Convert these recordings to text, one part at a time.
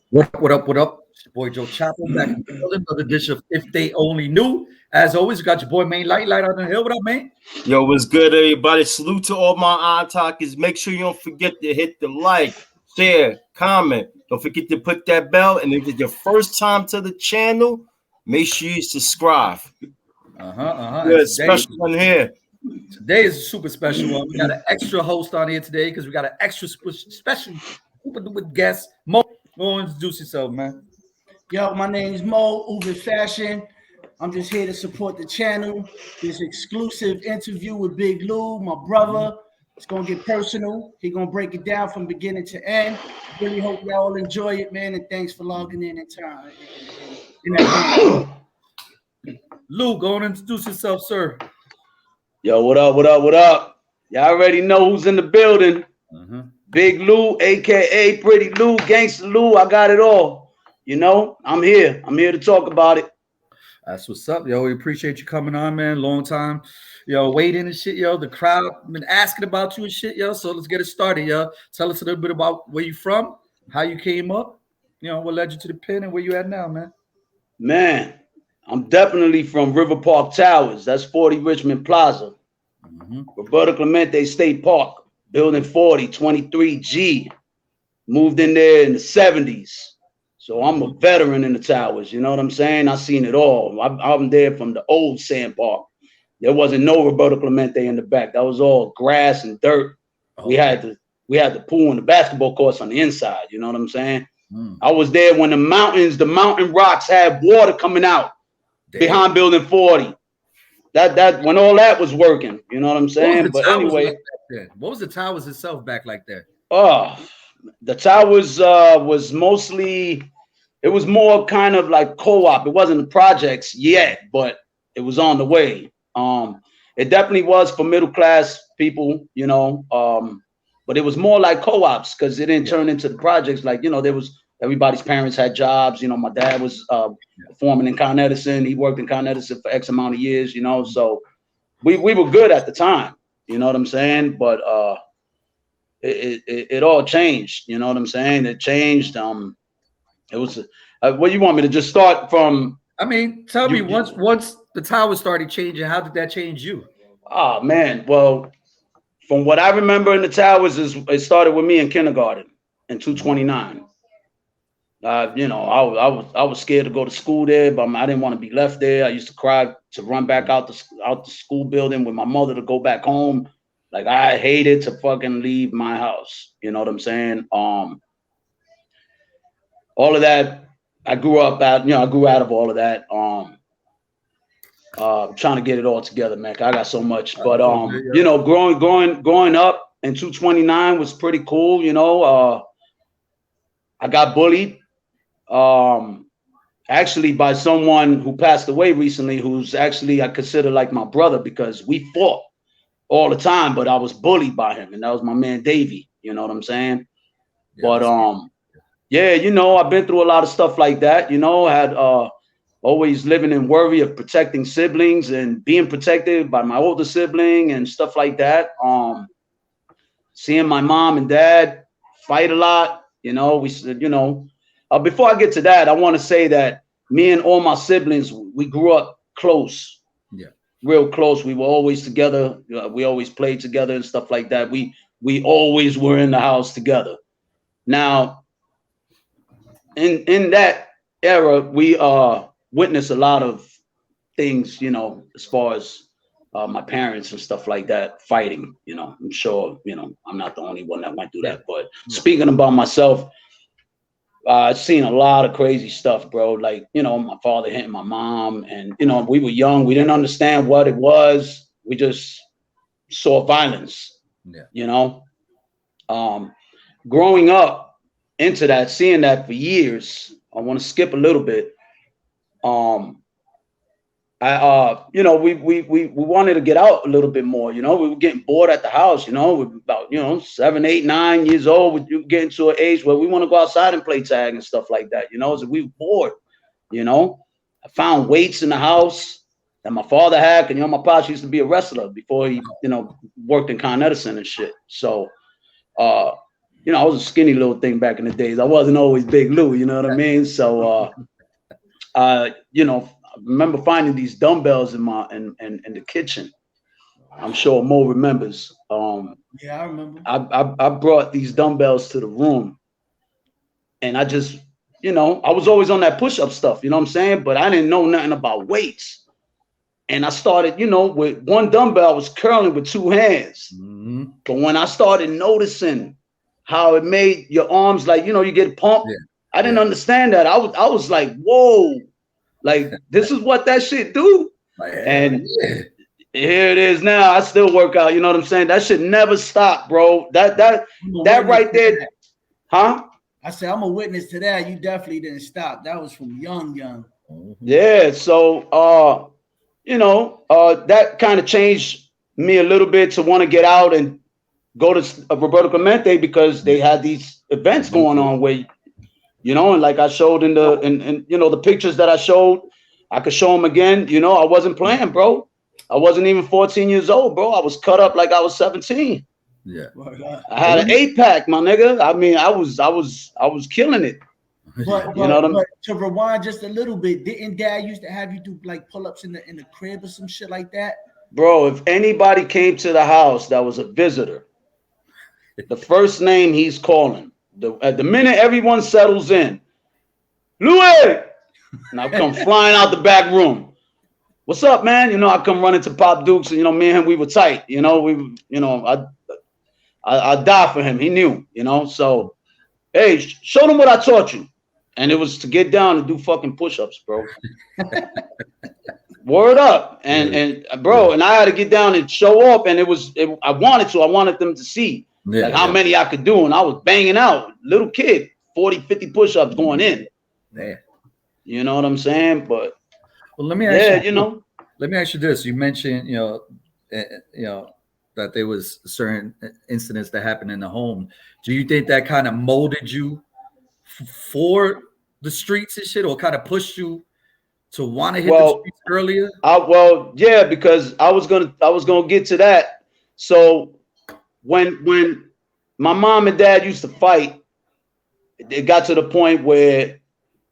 What up, what up, what up? It's your boy Joe Chapo back in the building. Another dish of If They Only Knew. As always, you got your boy Main Light on the hill. What up, man? Yo, what's good, everybody? Salute to all my eye talkers. Make sure you don't forget to hit the like, share, comment. Don't forget to put that bell. And if it's your first time to the channel, make sure you subscribe. And Good, special one here. today is a super special one. We got an extra host on here today because we got an extra special with guest. Mo, go introduce yourself, man. Yo, my name is Mo, Uber Fashion. I'm just here to support the channel. This exclusive interview with Big Lou, my brother. It's gonna get personal. He's gonna break it down from beginning to end. Really hope y'all enjoy it, man. And thanks for logging in time. Lou, go and introduce yourself, sir. Yo, what up, what up, what up? Y'all already know who's in the building. Big Lou, aka Pretty Lou, Gangster Lou. I got it all. You know, I'm here. I'm here to talk about it. That's what's up, yo. We appreciate you coming on, man. Long time, yo, waiting and shit, yo. The crowd been asking about you and shit, yo. So let's get it started, yo. Tell us a little bit about where you from, how you came up, you know, what led you to the pen, and where you at now, man. Man, I'm definitely from River Park Towers. That's 40 Richmond Plaza. Roberto Clemente State Park, building 40, 23G. Moved in there in the 70s. So I'm a veteran in the towers, you know what I'm saying? I've seen it all. I'm there from the old Sand Park. There wasn't no Roberto Clemente in the back. That was all grass and dirt. We had the pool and the basketball courts on the inside, you know what I'm saying? I was there when the mountain rocks had water coming out behind building 40. That when all that was working, you know what I'm saying? But anyway, like what was the towers itself back like that? The towers was mostly, it was more kind of like co-op. It wasn't the projects yet, but it was on the way. It definitely was for middle class people, you know. But it was more like co-ops because it didn't turn into the projects. Like, you know, there was everybody's parents had jobs. You know, my dad was performing in Con Edison. He worked in Con Edison for X amount of years, you know. So we were good at the time, you know what I'm saying? But it all changed, you know what I'm saying? It changed. It was what you want me to just start from? I mean, tell me once the towers started changing, how did that change you? Oh man, well, from what I remember in the towers is it started with me in kindergarten in 229. You know, I was scared to go to school there, but I didn't want to be left there. I used to cry to run back out the school building with my mother to go back home. Like I hated to fucking leave my house. You know what I'm saying? All of that. I grew up out. You know, I grew out of all of that. Trying to get it all together, man. I got so much, but you know, growing up in 229 was pretty cool. You know, I got bullied. Actually by someone who passed away recently, who's actually I consider like my brother because we fought all the time, but I was bullied by him, and that was my man Davey. You know what I'm saying? Yeah, but yeah, you know, I've been through a lot of stuff like that. You know, had always living in worry of protecting siblings and being protected by my older sibling and stuff like that. Seeing my mom and dad fight a lot. You know, we said, you know, before I get to that, I want to say that me and all my siblings, we grew up close. Yeah. Real close. We were always together. We always played together and stuff like that. We always were in the house together. Now, in that era, we witnessed a lot of things, you know, as far as my parents and stuff like that fighting. You know, I'm sure, you know, I'm not the only one that went through that. But speaking about myself, I've seen a lot of crazy stuff, bro. Like, you know, my father hitting my mom, and you know, we were young. We didn't understand what it was. We just saw violence. Yeah. You know, growing up into that, seeing that for years. I want to skip a little bit. You know, we wanted to get out a little bit more. You know, we were getting bored at the house. You know, we were about, you know, 7, 8, 9 years old. We getting to an age where we want to go outside and play tag and stuff like that. You know, so we were bored. You know, I found weights in the house that my father had. And you know, my pops used to be a wrestler before he, you know, worked in Con Edison and shit. So you know, I was a skinny little thing back in the days. I wasn't always Big Lou, you know what I mean? So, you know, I remember finding these dumbbells in the kitchen. I'm sure Mo remembers. Yeah, I remember. I brought these dumbbells to the room, and I just, you know, I was always on that push-up stuff, you know what I'm saying? But I didn't know nothing about weights. And I started, you know, with one dumbbell, I was curling with two hands. Mm-hmm. But when I started noticing how it made your arms, like, you know, you get pumped, I didn't understand that. I was like, whoa, like, this is what that shit do? And here it is now. I still work out, you know what I'm saying? That shit never stop, bro. That right there, huh? I said, I'm a witness to that. You definitely didn't stop. That was from young. Yeah, so you know, that kind of changed me a little bit to want to get out and go to Roberto Clemente, because they had these events going on where, you know, and like I showed in the you know, the pictures that I showed, I could show them again. You know, I wasn't playing, bro. I wasn't even 14 years old, bro. I was cut up like I was 17. Yeah, I had an 8-pack, my nigga. I mean, I was killing it. But to rewind just a little bit, didn't Dad used to have you do like pull-ups in the crib or some shit like that? Bro, if anybody came to the house that was a visitor, the first name he's calling, at the minute everyone settles in, Louis, and I come flying out the back room. What's up, man? You know, I come running to Pop Dukes, and you know, me and him, we were tight. You know, I die for him. He knew, you know. So, hey, show them what I taught you. And it was to get down and do fucking push-ups, bro. Word up. And bro, and I had to get down and show up. And I wanted them to see like how many I could do. And I was banging out, little kid, 40, 50 push-ups going in. Yeah. You know what I'm saying? But well, let me ask you know. Let me ask you this. You mentioned, you know, that there was certain incidents that happened in the home. Do you think that kind of molded you for the streets and shit, or kind of pushed you to want to hit the streets earlier? Yeah, because I was gonna get to that. So when my mom and dad used to fight, it got to the point where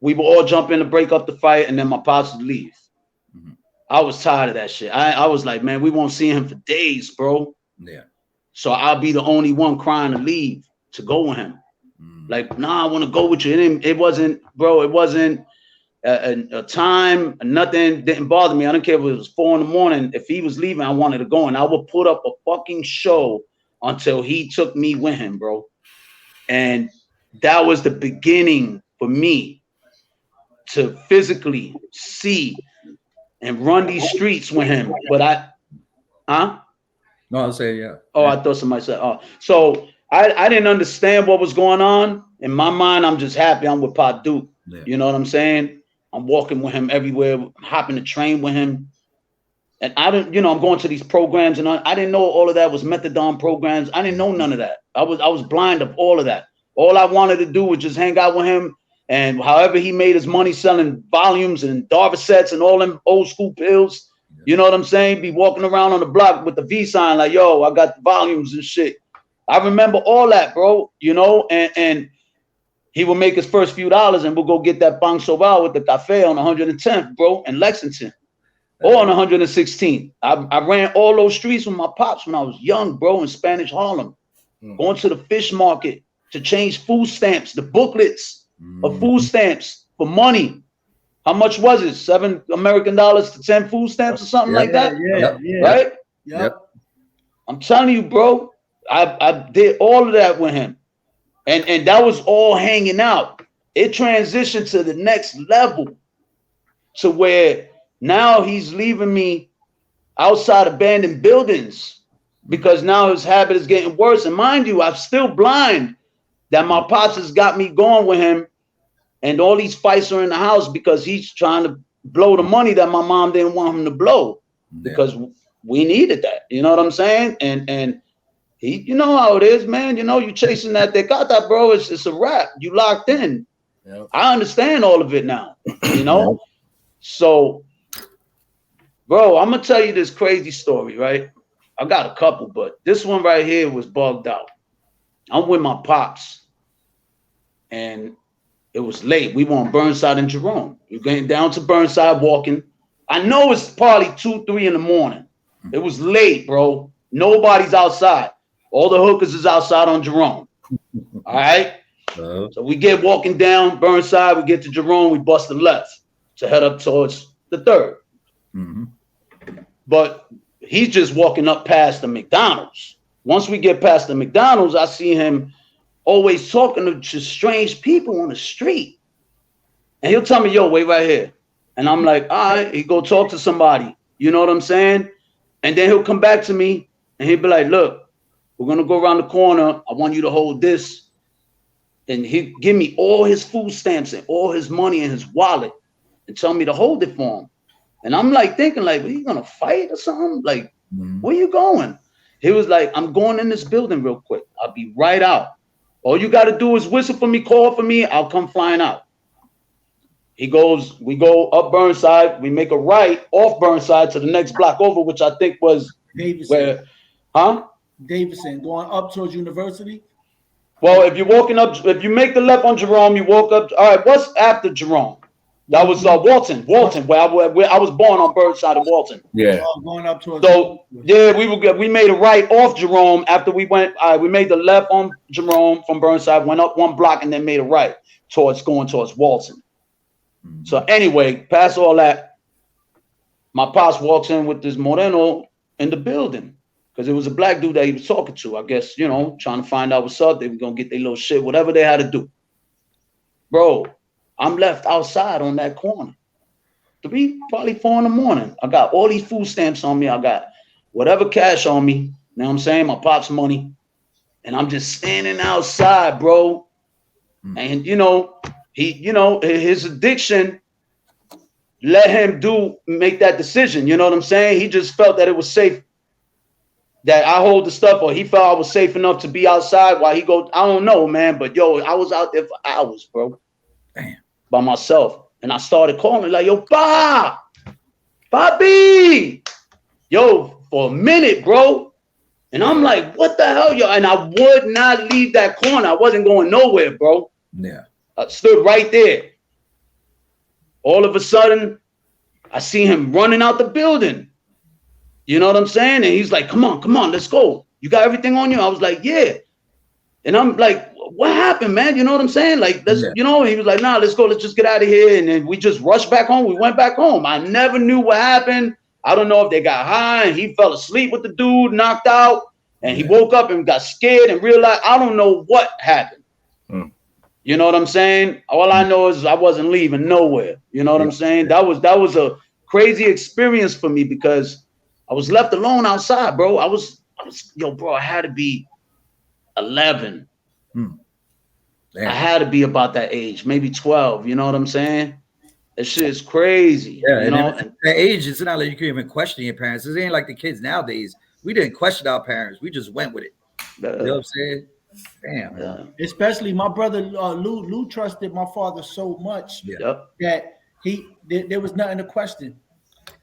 we would all jump in to break up the fight, and then my pops would leave. Mm-hmm. I was tired of that shit. I was like, man, we won't see him for days, bro. Yeah. So I'll be the only one crying to leave to go with him. Like, nah, I want to go with you. It wasn't, bro. It wasn't a time. Nothing didn't bother me. I don't care if it was 4 a.m. If he was leaving, I wanted to go, and I would put up a fucking show until he took me with him, bro. And that was the beginning for me to physically see and run these streets with him. But No, I'll say yeah. Oh, I thought somebody said, oh. So I didn't understand what was going on. In my mind, I'm just happy I'm with Pop Duke. Yeah. You know what I'm saying? I'm walking with him everywhere, hopping the train with him. And I didn't, you know, I'm going to these programs, and I didn't know all of that was methadone programs. I didn't know none of that. I was blind of all of that. All I wanted to do was just hang out with him. And however he made his money selling volumes and Darvocets and all them old school pills, you know what I'm saying? Be walking around on the block with the V sign like, yo, I got the volumes and shit. I remember all that, bro, you know, and he would make his first few dollars, and we'll go get that bang soval with the cafe on 110th, bro, in Lexington, or on 116th. I ran all those streets with my pops when I was young, bro, in Spanish Harlem, going to the fish market to change food stamps, the booklets of food stamps for money. How much was it? $7 American to 10 food stamps or something like that? Yeah. Right? Yep. I'm telling you, bro, I did all of that with him. And that was all hanging out. It transitioned to the next level to where now he's leaving me outside abandoned buildings because now his habit is getting worse. And mind you, I'm still blind that my pops has got me going with him. And all these fights are in the house because he's trying to blow the money that my mom didn't want him to blow because we needed that. You know what I'm saying? And he, you know how it is, man. You know, you chasing that tecata, bro. It's a wrap. You locked in. Yep. I understand all of it now, you know? So, bro, I'm going to tell you this crazy story, right? I got a couple, but this one right here was bugged out. I'm with my pops, and it was late. We were on Burnside and Jerome. We're getting down to Burnside walking. I know it's probably 2, 3 in the morning. It was late, bro. Nobody's outside. All the hookers is outside on Jerome. All right. So we get walking down Burnside. We get to Jerome. We bust the left to head up towards the 3rd. But he's just walking up past the McDonald's. Once we get past the McDonald's, I see him always talking to strange people on the street. And he'll tell me, yo, wait right here. And I'm like, all right, he go talk to somebody. You know what I'm saying? And then he'll come back to me and he'll be like, look, we're going to go around the corner. I want you to hold this. And he'd give me all his food stamps and all his money in his wallet and tell me to hold it for him. And I'm like thinking, like, are you going to fight or something? Like, where you going? He was like, I'm going in this building real quick. I'll be right out. All you got to do is whistle for me, call for me. I'll come flying out. He goes, we go up Burnside. We make a right off Burnside to the next block over, which I think was Davidson. Where, Davidson, going up towards University. Well, if you're walking up, if you make the left on Jerome, you walk up. All right, what's after Jerome? That was Walton, where I was born on Burnside of Walton. Yeah. Going up towards. So yeah, we made a right off Jerome after we went. We made the left on Jerome from Burnside, went up 1 block, and then made a right going towards Walton. So anyway, past all that, my pops walks in with this Moreno in the building because it was a black dude that he was talking to. I guess, you know, trying to find out what's up. They were gonna get their little shit, whatever they had to do. Bro, I'm left outside on that corner. 3, probably 4 in the morning. I got all these food stamps on me. I got whatever cash on me. You know what I'm saying? My pop's money. And I'm just standing outside, bro. And you know, his addiction let him make that decision. You know what I'm saying? He just felt that it was safe that I hold the stuff, or he felt I was safe enough to be outside while he go. I don't know, man. But yo, I was out there for hours, bro. Damn. By myself. And I started calling like, yo, Bobby, yo, for a minute, bro. And I'm like, what the hell, yo? And I would not leave that corner. I wasn't going nowhere, bro. Yeah. I stood right there. All of a sudden, I see him running out the building. You know what I'm saying? And he's like, come on, let's go. You got everything on you? I was like, yeah. And I'm like, what happened, man? You know what I'm saying? Like, let's, you know, he was like, nah, let's go. Let's just get out of here. And then we just rushed back home. We went back home. I never knew what happened. I don't know if they got high and he fell asleep with the dude, knocked out. And he woke up and got scared and realized, I don't know what happened. You know what I'm saying? All I know is I wasn't leaving nowhere. You know what I'm saying? That was a crazy experience for me because I was left alone outside, bro. I was yo, bro, I had to be 11. I had to be about that age, maybe 12. You know what I'm saying? That shit is crazy. Yeah, you know? At that age, it's not like you can even question your parents. It ain't like the kids nowadays. We didn't question our parents. We just went with it. You know what I'm saying? Damn. Yeah. Especially my brother Lou trusted my father so much that there was nothing to question.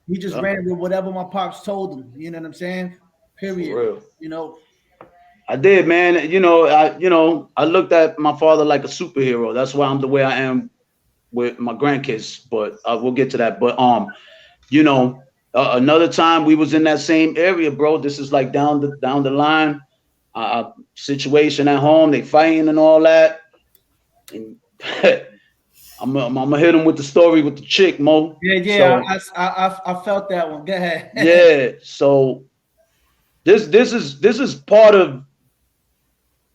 He just ran with whatever my pops told him. You know what I'm saying? Period. You know. I did, man. You know, I looked at my father like a superhero. That's why I'm the way I am with my grandkids. But we'll get to that. But you know, another time we was in that same area, bro. This is like down the line. Situation at home, they fighting and all that. And I'm gonna hit him with the story with the chick, Mo. Yeah. So, I felt that one. Go ahead. Yeah. So this is part of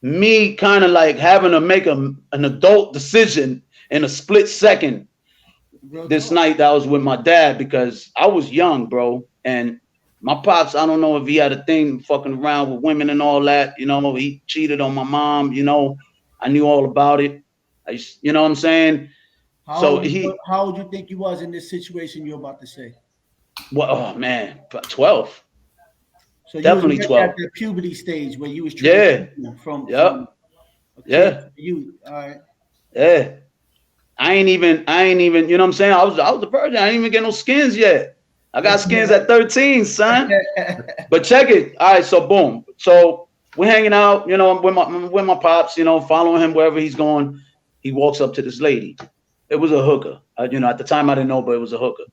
me kind of like having to make an adult decision in a split second. This night that I was with my dad because I was young, bro, and my pops, I don't know if he had a thing fucking around with women and all that. You know, he cheated on my mom. You know, I knew all about it. You know what I'm saying? How old do you think you was in this situation you're about to say? Well, oh man, 12. So definitely you was 12. At the puberty stage where you was from you. All right. Yeah. I ain't even, you know what I'm saying? I was a virgin. I didn't even get no skins yet. I got skins at 13, son. But check it. All right, so boom. So we're hanging out, you know, I'm with my pops, you know, following him wherever he's going. He walks up to this lady. It was a hooker. You know, at the time I didn't know, but it was a hooker.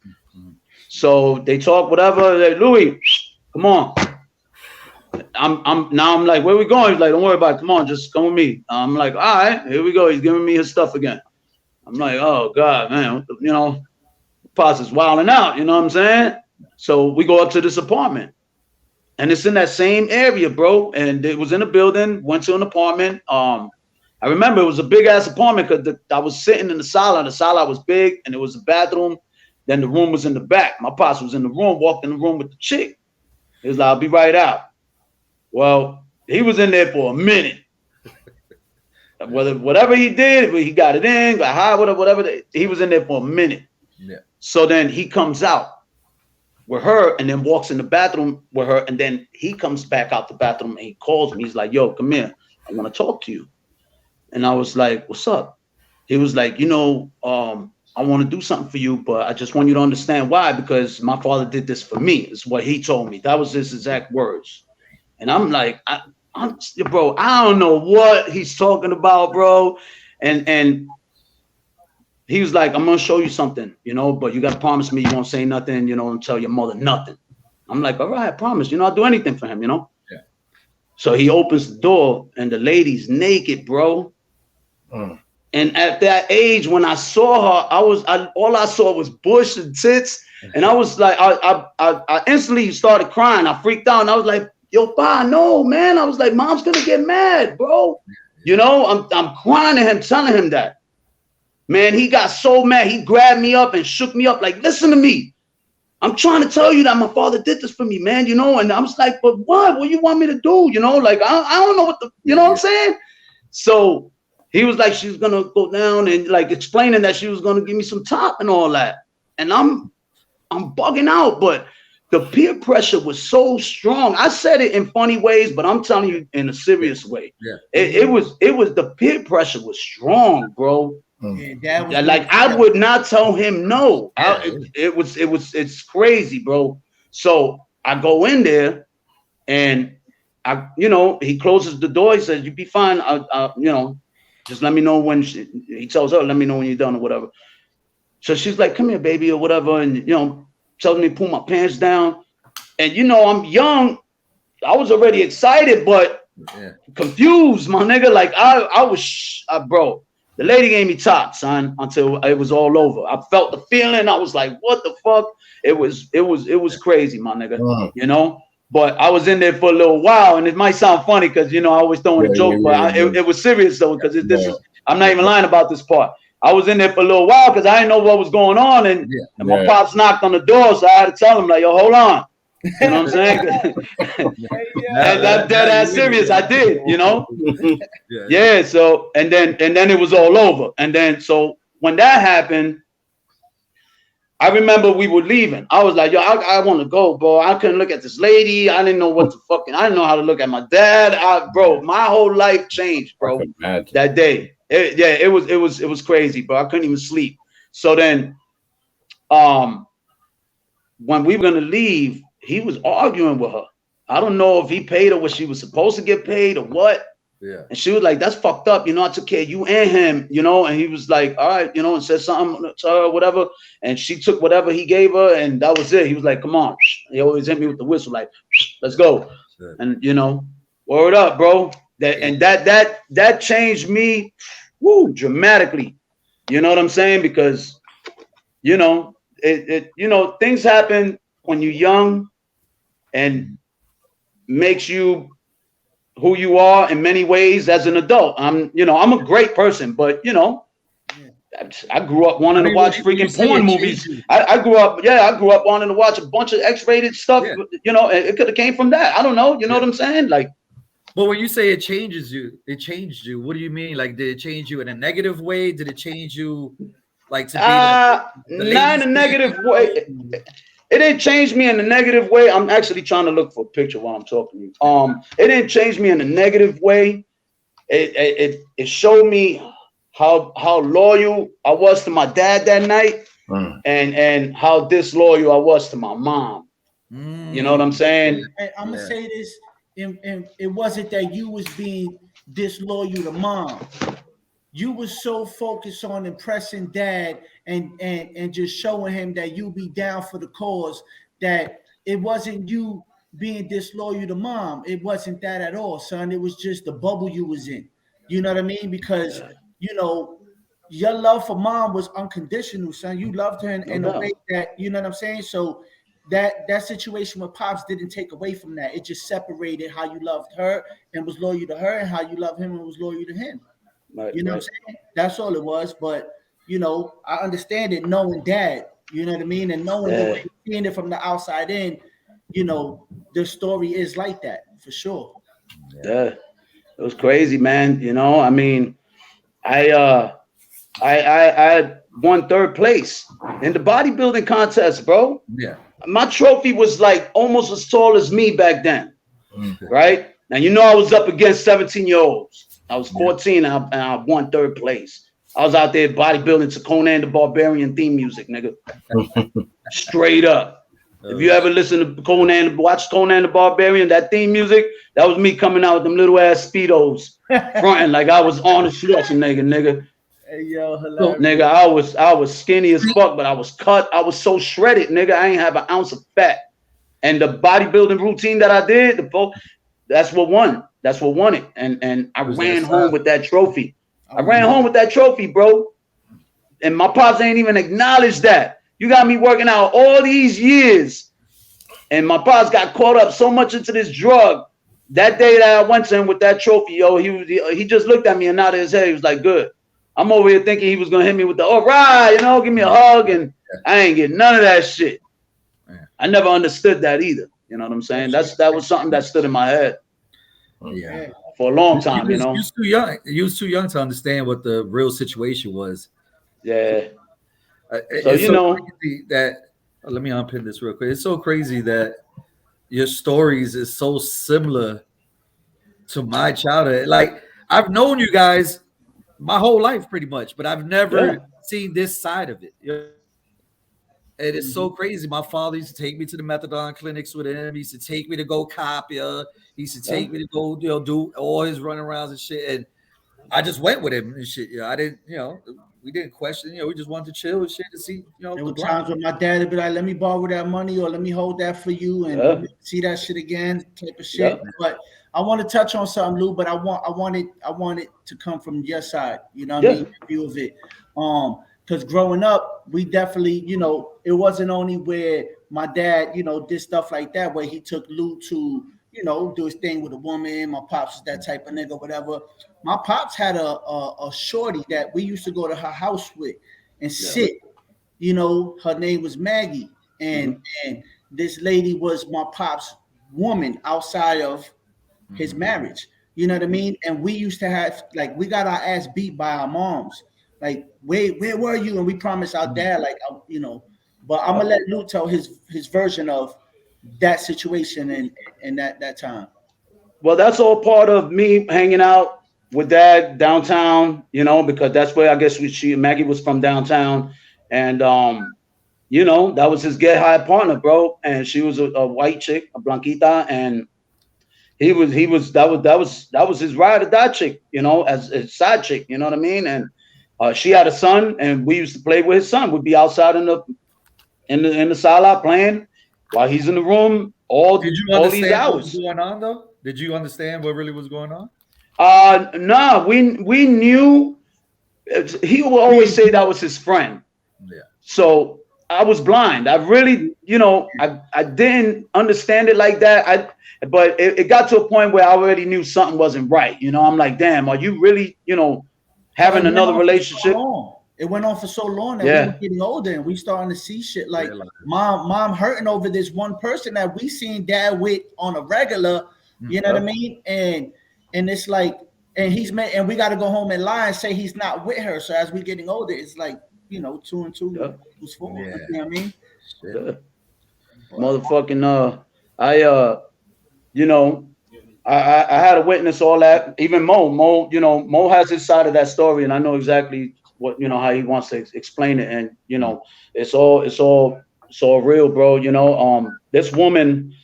So they talk, whatever. Like, Louis, come on. I'm like, where we going? He's like, don't worry about it. Come on, just come with me. I'm like, all right, here we go. He's giving me his stuff again. I'm like, oh God, man, you know, pops is wilding out. You know what I'm saying? So we go up to this apartment. And it's in that same area, bro. And it was in a building, went to an apartment. I remember it was a big ass apartment because I was sitting in the sala. The sala was big and it was a bathroom. Then the room was in the back. My pops was in the room, walked in the room with the chick. He was like, I'll be right out. Well, he was in there for a minute. Whatever he did, he got it in, got high, whatever. He was in there for a minute. Yeah. So then he comes out with her and then walks in the bathroom with her. And then he comes back out the bathroom and he calls me. He's like, yo, come here. I want to talk to you. And I was like, what's up? He was like, you know, I want to do something for you, but I just want you to understand why, because my father did this for me. Is what he told me. That was his exact words. And I'm like, bro, I don't know what he's talking about, bro. And he was like, I'm going to show you something, you know, but you got to promise me you won't say nothing, you know, and tell your mother nothing. I'm like, all right, I promise, you know, I'll do anything for him, you know? Yeah. So he opens the door and the lady's naked, bro. And at that age, when I saw her, all I saw was bush and tits. And I was like, I instantly started crying. I freaked out and I was like, yo, Pa, no, man. I was like, Mom's going to get mad, bro. You know, I'm crying to him, telling him that. Man, he got so mad. He grabbed me up and shook me up like, listen to me. I'm trying to tell you that my father did this for me, man, you know? And I was like, but what? What do you want me to do? You know, like, I don't know what you know what I'm saying? So he was like, she's going to go down and like explaining that she was going to give me some top and all that. And I'm bugging out, but the peer pressure was so strong. I said it in funny ways, but I'm telling you in a serious way. Yeah. It was the peer pressure was strong, bro. Yeah, like I would not tell him no. It's crazy, bro. So I go in there and you know, he closes the door. He says, "You be fine. You know, just let me know when." He tells her, "Let me know when you're done or whatever." So she's like, "Come here, baby," or whatever, and you know, tells me to pull my pants down. And you know, I'm young. I was already excited, but confused, my nigga. Like I was, bro. The lady gave me top, son, until it was all over. I felt the feeling. I was like, what the fuck? It was crazy, my nigga. You know? But I was in there for a little while, and it might sound funny because you know I always throwing a joke, but it was serious though, because this is I'm not even lying about this part. I was in there for a little while because I didn't know what was going on, and my pops knocked on the door, so I had to tell him like, yo, hold on. You know what I'm saying? That's dead ass serious. I did, you know? Yeah, so and then it was all over. And then so when that happened, I remember we were leaving. I was like, yo, I want to go, bro. I couldn't look at this lady. I didn't know what to I didn't know how to look at my dad. Bro, my whole life changed, bro. That day. It was crazy, bro. I couldn't even sleep. So then when we were gonna leave, he was arguing with her. I don't know if he paid her what she was supposed to get paid or what. Yeah. And she was like, that's fucked up. You know, I took care of you and him, you know, and he was like, all right, you know, and said something to her, whatever. And she took whatever he gave her, and that was it. He was like, come on. He always hit me with the whistle, like, let's go. Sure. And you know, word up, bro. That changed me dramatically. You know what I'm saying? Because, you know, things happen when you're young and makes you who you are in many ways as an adult. I'm a great person, but you know, I grew up wanting to watch freaking porn movies. I grew up wanting to watch a bunch of X-rated stuff. Yeah. You know, it could have came from that. I don't know. You know what I'm saying? Like, but when you say it changed you. What do you mean? Like, did it change you in a negative way? Did it change you like to be not in a negative way? It didn't change me in a negative way. I'm actually trying to look for a picture while I'm talking to you. It didn't change me in a negative way. It showed me how loyal I was to my dad that night, and how disloyal I was to my mom. You know what I'm saying? I'm gonna say this. and it wasn't that you was being disloyal to mom. You was so focused on impressing dad and just showing him that you be down for the cause that it wasn't you being disloyal to mom. It wasn't that at all, son. It was just the bubble you was in. You know what I mean? Because you know your love for mom was unconditional, son. You loved her in a way that you know what I'm saying. So that situation with pops didn't take away from that. It just separated how you loved her and was loyal to her, and how you love him and was loyal to him. Right, You know what I'm saying? That's all it was. But you know, I understand it knowing dad, you know what I mean? And knowing the way seeing it from the outside in, you know, the story is like that for sure. Yeah. It was crazy, man. You know, I mean, I I won third place in the bodybuilding contest, bro. Yeah. My trophy was like almost as tall as me back then. Okay. Right? Now you know I was up against 17-year-olds. I was 14 and I won third place. I was out there bodybuilding to Conan the Barbarian theme music, nigga. Straight up. If you ever listen to Conan, watch Conan the Barbarian, that theme music, that was me coming out with them little ass Speedos, fronting like I was Arnold Schwarzenegger, nigga. Hey yo, hilarious. Nigga, I was skinny as fuck, but I was cut. I was so shredded, nigga. I ain't have an ounce of fat. And the bodybuilding routine that I did, that's what won. That's what won it. And I ran home with that trophy. I ran home with that trophy, bro. And my pops ain't even acknowledged that. You got me working out all these years. And my pops got caught up so much into this drug. That day that I went to him with that trophy, yo, he just looked at me and nodded his head. He was like, good. I'm over here thinking he was going to hit me with the, all right, you know, give me a hug. And I ain't getting none of that shit. I never understood that either. You know what I'm saying? That was something that stood in my head. Yeah. For a long time, you know. You was too young. You was too young to understand what the real situation was. Yeah. So you know that. Let me unpin this real quick. It's so crazy that your stories is so similar to my childhood. Like I've known you guys my whole life, pretty much, but I've never seen this side of it. You know? And it's so crazy. My father used to take me to the methadone clinics with him. He used to take me to go copy. He used to take me to go, you know, do all his running arounds and shit. And I just went with him and shit. You know, I didn't, you know, we didn't question. You know, we just wanted to chill and shit to see. You know, there were times when my dad would be like, "Let me borrow that money," or "Let me hold that for you," and see that shit again, type of shit. But I want to touch on something, Lou. But I want it to come from your side. You know what I mean? View of it. Because growing up, we definitely, you know, it wasn't only where my dad, you know, did stuff like that, where he took Lou to, you know, do his thing with a woman. My pops was that type of nigga, whatever. My pops had a shorty that we used to go to her house with and sit. You know, her name was Maggie. And this lady was my pops' woman outside of his marriage. You know what I mean? And we used to have, like, we got our ass beat by our moms. Like, where were you? And we promised our dad, like, you know. But I'm gonna let Lou tell his version of that situation and that time. Well, that's all part of me hanging out with dad downtown, you know, because that's where I guess Maggie was from downtown, and you know, that was his get high partner, bro. And she was a white chick, a blanquita, and that was his ride or die chick, you know, as a side chick, you know what I mean? And she had a son, and we used to play with his son. We'd be outside in the sala playing while he's in the room all these hours. What was going on though? Did you understand what really was going on? No, we knew. He would always say that was his friend. Yeah. So I was blind. I really, you know, I didn't understand it like that. But it got to a point where I already knew something wasn't right. You know, I'm like, damn, are you really, you know, having another relationship? It went on for so long that we were getting older and we starting to see shit like mom hurting over this one person that we seen dad with on a regular, you know what I mean? And it's like, and we got to go home and lie and say he's not with her. So as we getting older, it's like, you know, 2 and 2 equals 4. You know what I mean? Motherfucking you know, I had to witness all that. Even Mo, you know, Mo has his side of that story, and I know exactly what, you know, how he wants to explain it. And you know, it's all real, bro. You know, this woman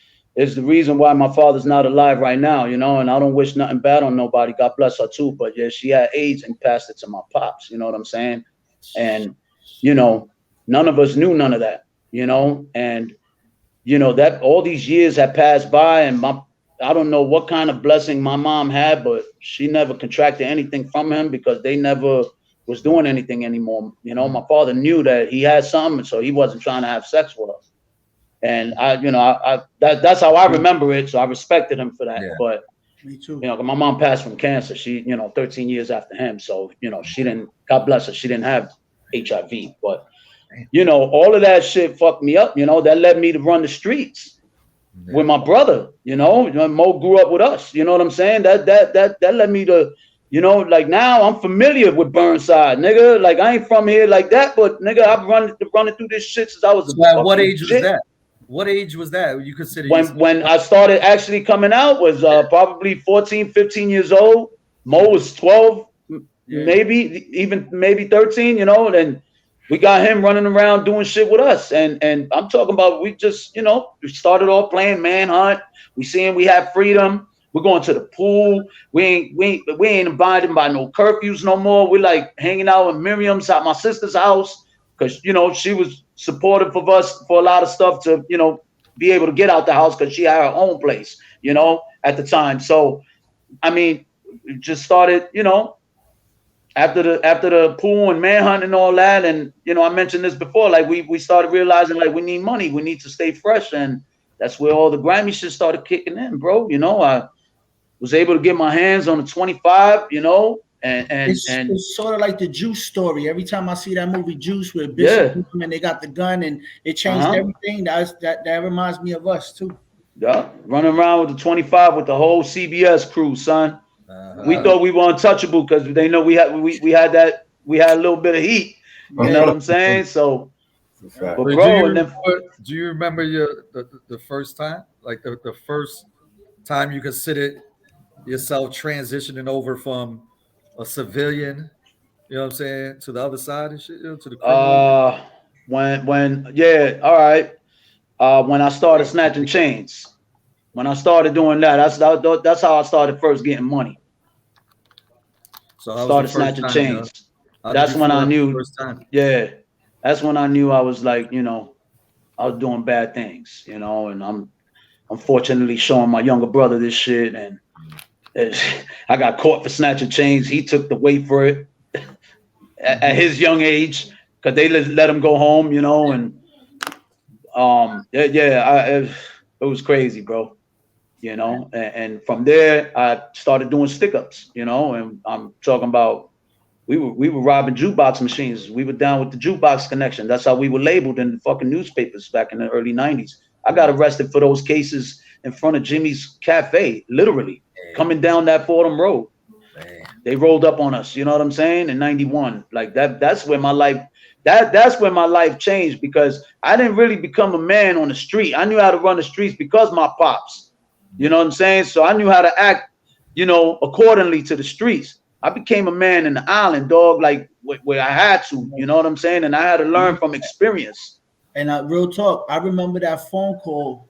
is the reason why my father's not alive right now, you know, and I don't wish nothing bad on nobody. God bless her too. But yeah, she had AIDS and passed it to my pops, you know what I'm saying? And, you know, none of us knew none of that, you know, and, you know, that all these years have passed by, and I don't know what kind of blessing my mom had, but she never contracted anything from him because they never was doing anything anymore. You know, my father knew that he had something, so he wasn't trying to have sex with her. And that's how I remember it. So I respected him for that. Yeah. But me too. You know, my mom passed from cancer. She, 13 years after him. So, she didn't, God bless her, she didn't have HIV. But, all of that shit fucked me up. That led me to run the streets with my brother. Mo grew up with us. You know what I'm saying? That led me to, like now I'm familiar with Burnside, nigga. Like I ain't from here like that, but nigga, I've running through this shit since I was. So at what age was that? What age was that? You consider when I started actually coming out was probably 14, 15 years old. Mo was 12, maybe 13, and we got him running around doing shit with us. And I'm talking about, we just, we started off playing manhunt. We seeing we have freedom. We're going to the pool. We ain't abiding by no curfews no more. We're like hanging out with Miriam's at my sister's house. Because, she was supportive of us for a lot of stuff to, be able to get out the house because she had her own place, at the time. So, I mean, it just started, after the pool and manhunt and all that. And, I mentioned this before, like we started realizing like we need money. We need to stay fresh. And that's where all the Grammy shit started kicking in, bro. I was able to get my hands on a 25, And it's sort of like the Juice story. Every time I see that movie Juice with Bishop and they got the gun and it changed everything, that reminds me of us too. Yeah, running around with the 25 with the whole CBS crew, son. We thought we were untouchable because they know we had a little bit of heat. You know what I'm saying? So, but bro, do you remember the first time, like the first time you considered yourself transitioning over from a civilian, you know what I'm saying, to the other side and shit, to the criminal? All right. When I started snatching chains, when I started doing that, that's how I started first getting money. So I started snatching chains. That's when I knew. First time? Yeah, that's when I knew I was like, I was doing bad things, and I'm unfortunately showing my younger brother this shit, and I got caught for snatching chains. He took the weight for it at his young age because they let him go home, and it was crazy, bro. And from there I started doing stick-ups, and I'm talking about we were robbing jukebox machines. We were down with the jukebox connection. That's how we were labeled in the fucking newspapers back in the early 90s. I got arrested for those cases in front of Jimmy's Cafe, literally coming down that Fordham Road. They rolled up on us, you know what I'm saying? In 91. Like that's where my life that's where my life changed, because I didn't really become a man on the street. I knew how to run the streets because my pops. You know what I'm saying? So I knew how to act, accordingly to the streets. I became a man in the island, dog, like where I had to, you know what I'm saying? And I had to learn from experience. And real talk, I remember that phone call.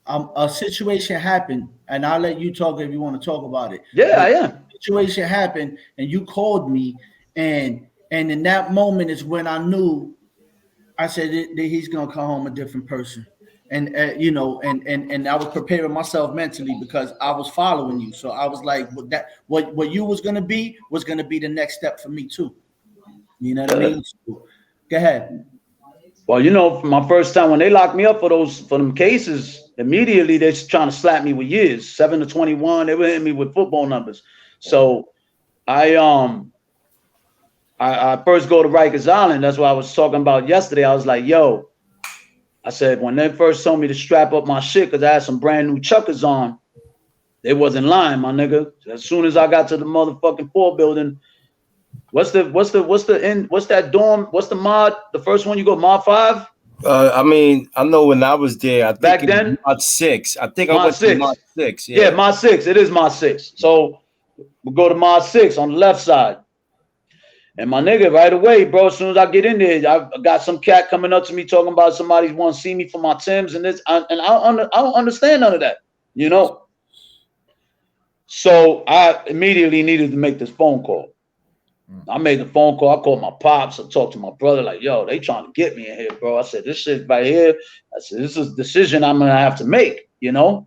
A situation happened, and I'll let you talk if you want to talk about it. Yeah. Situation happened, and you called me, and in that moment is when I knew. I said that he's gonna come home a different person, and and I was preparing myself mentally because I was following you. So I was like, what you was gonna be the next step for me too. You know what I mean? So, go ahead. Well, my first time when they locked me up for them cases, immediately they're trying to slap me with years, 7 to 21. They were hitting me with football numbers. So I first go to Rikers Island. That's what I was talking about yesterday. I was like, yo, I said, when they first told me to strap up my shit because I had some brand new chuckers on, they wasn't lying, my nigga. As soon as I got to the motherfucking 4 building, what's that dorm? What's the mod? The first one you go, mod 5? I mean, I know when I was there, I think back then, mod 6. I think I went to mod 6. Yeah, mod 6. It is mod 6. So we'll go to mod 6 on the left side. And my nigga, right away, bro, as soon as I get in there, I got some cat coming up to me talking about somebody want to see me for my Timbs and this. I don't understand none of that, you know? So I immediately needed to make this phone call. I made the phone call. I called my pops. I talked to my brother like, yo, they trying to get me in here, bro. I said, this shit right here. I said, this is a decision I'm going to have to make, you know?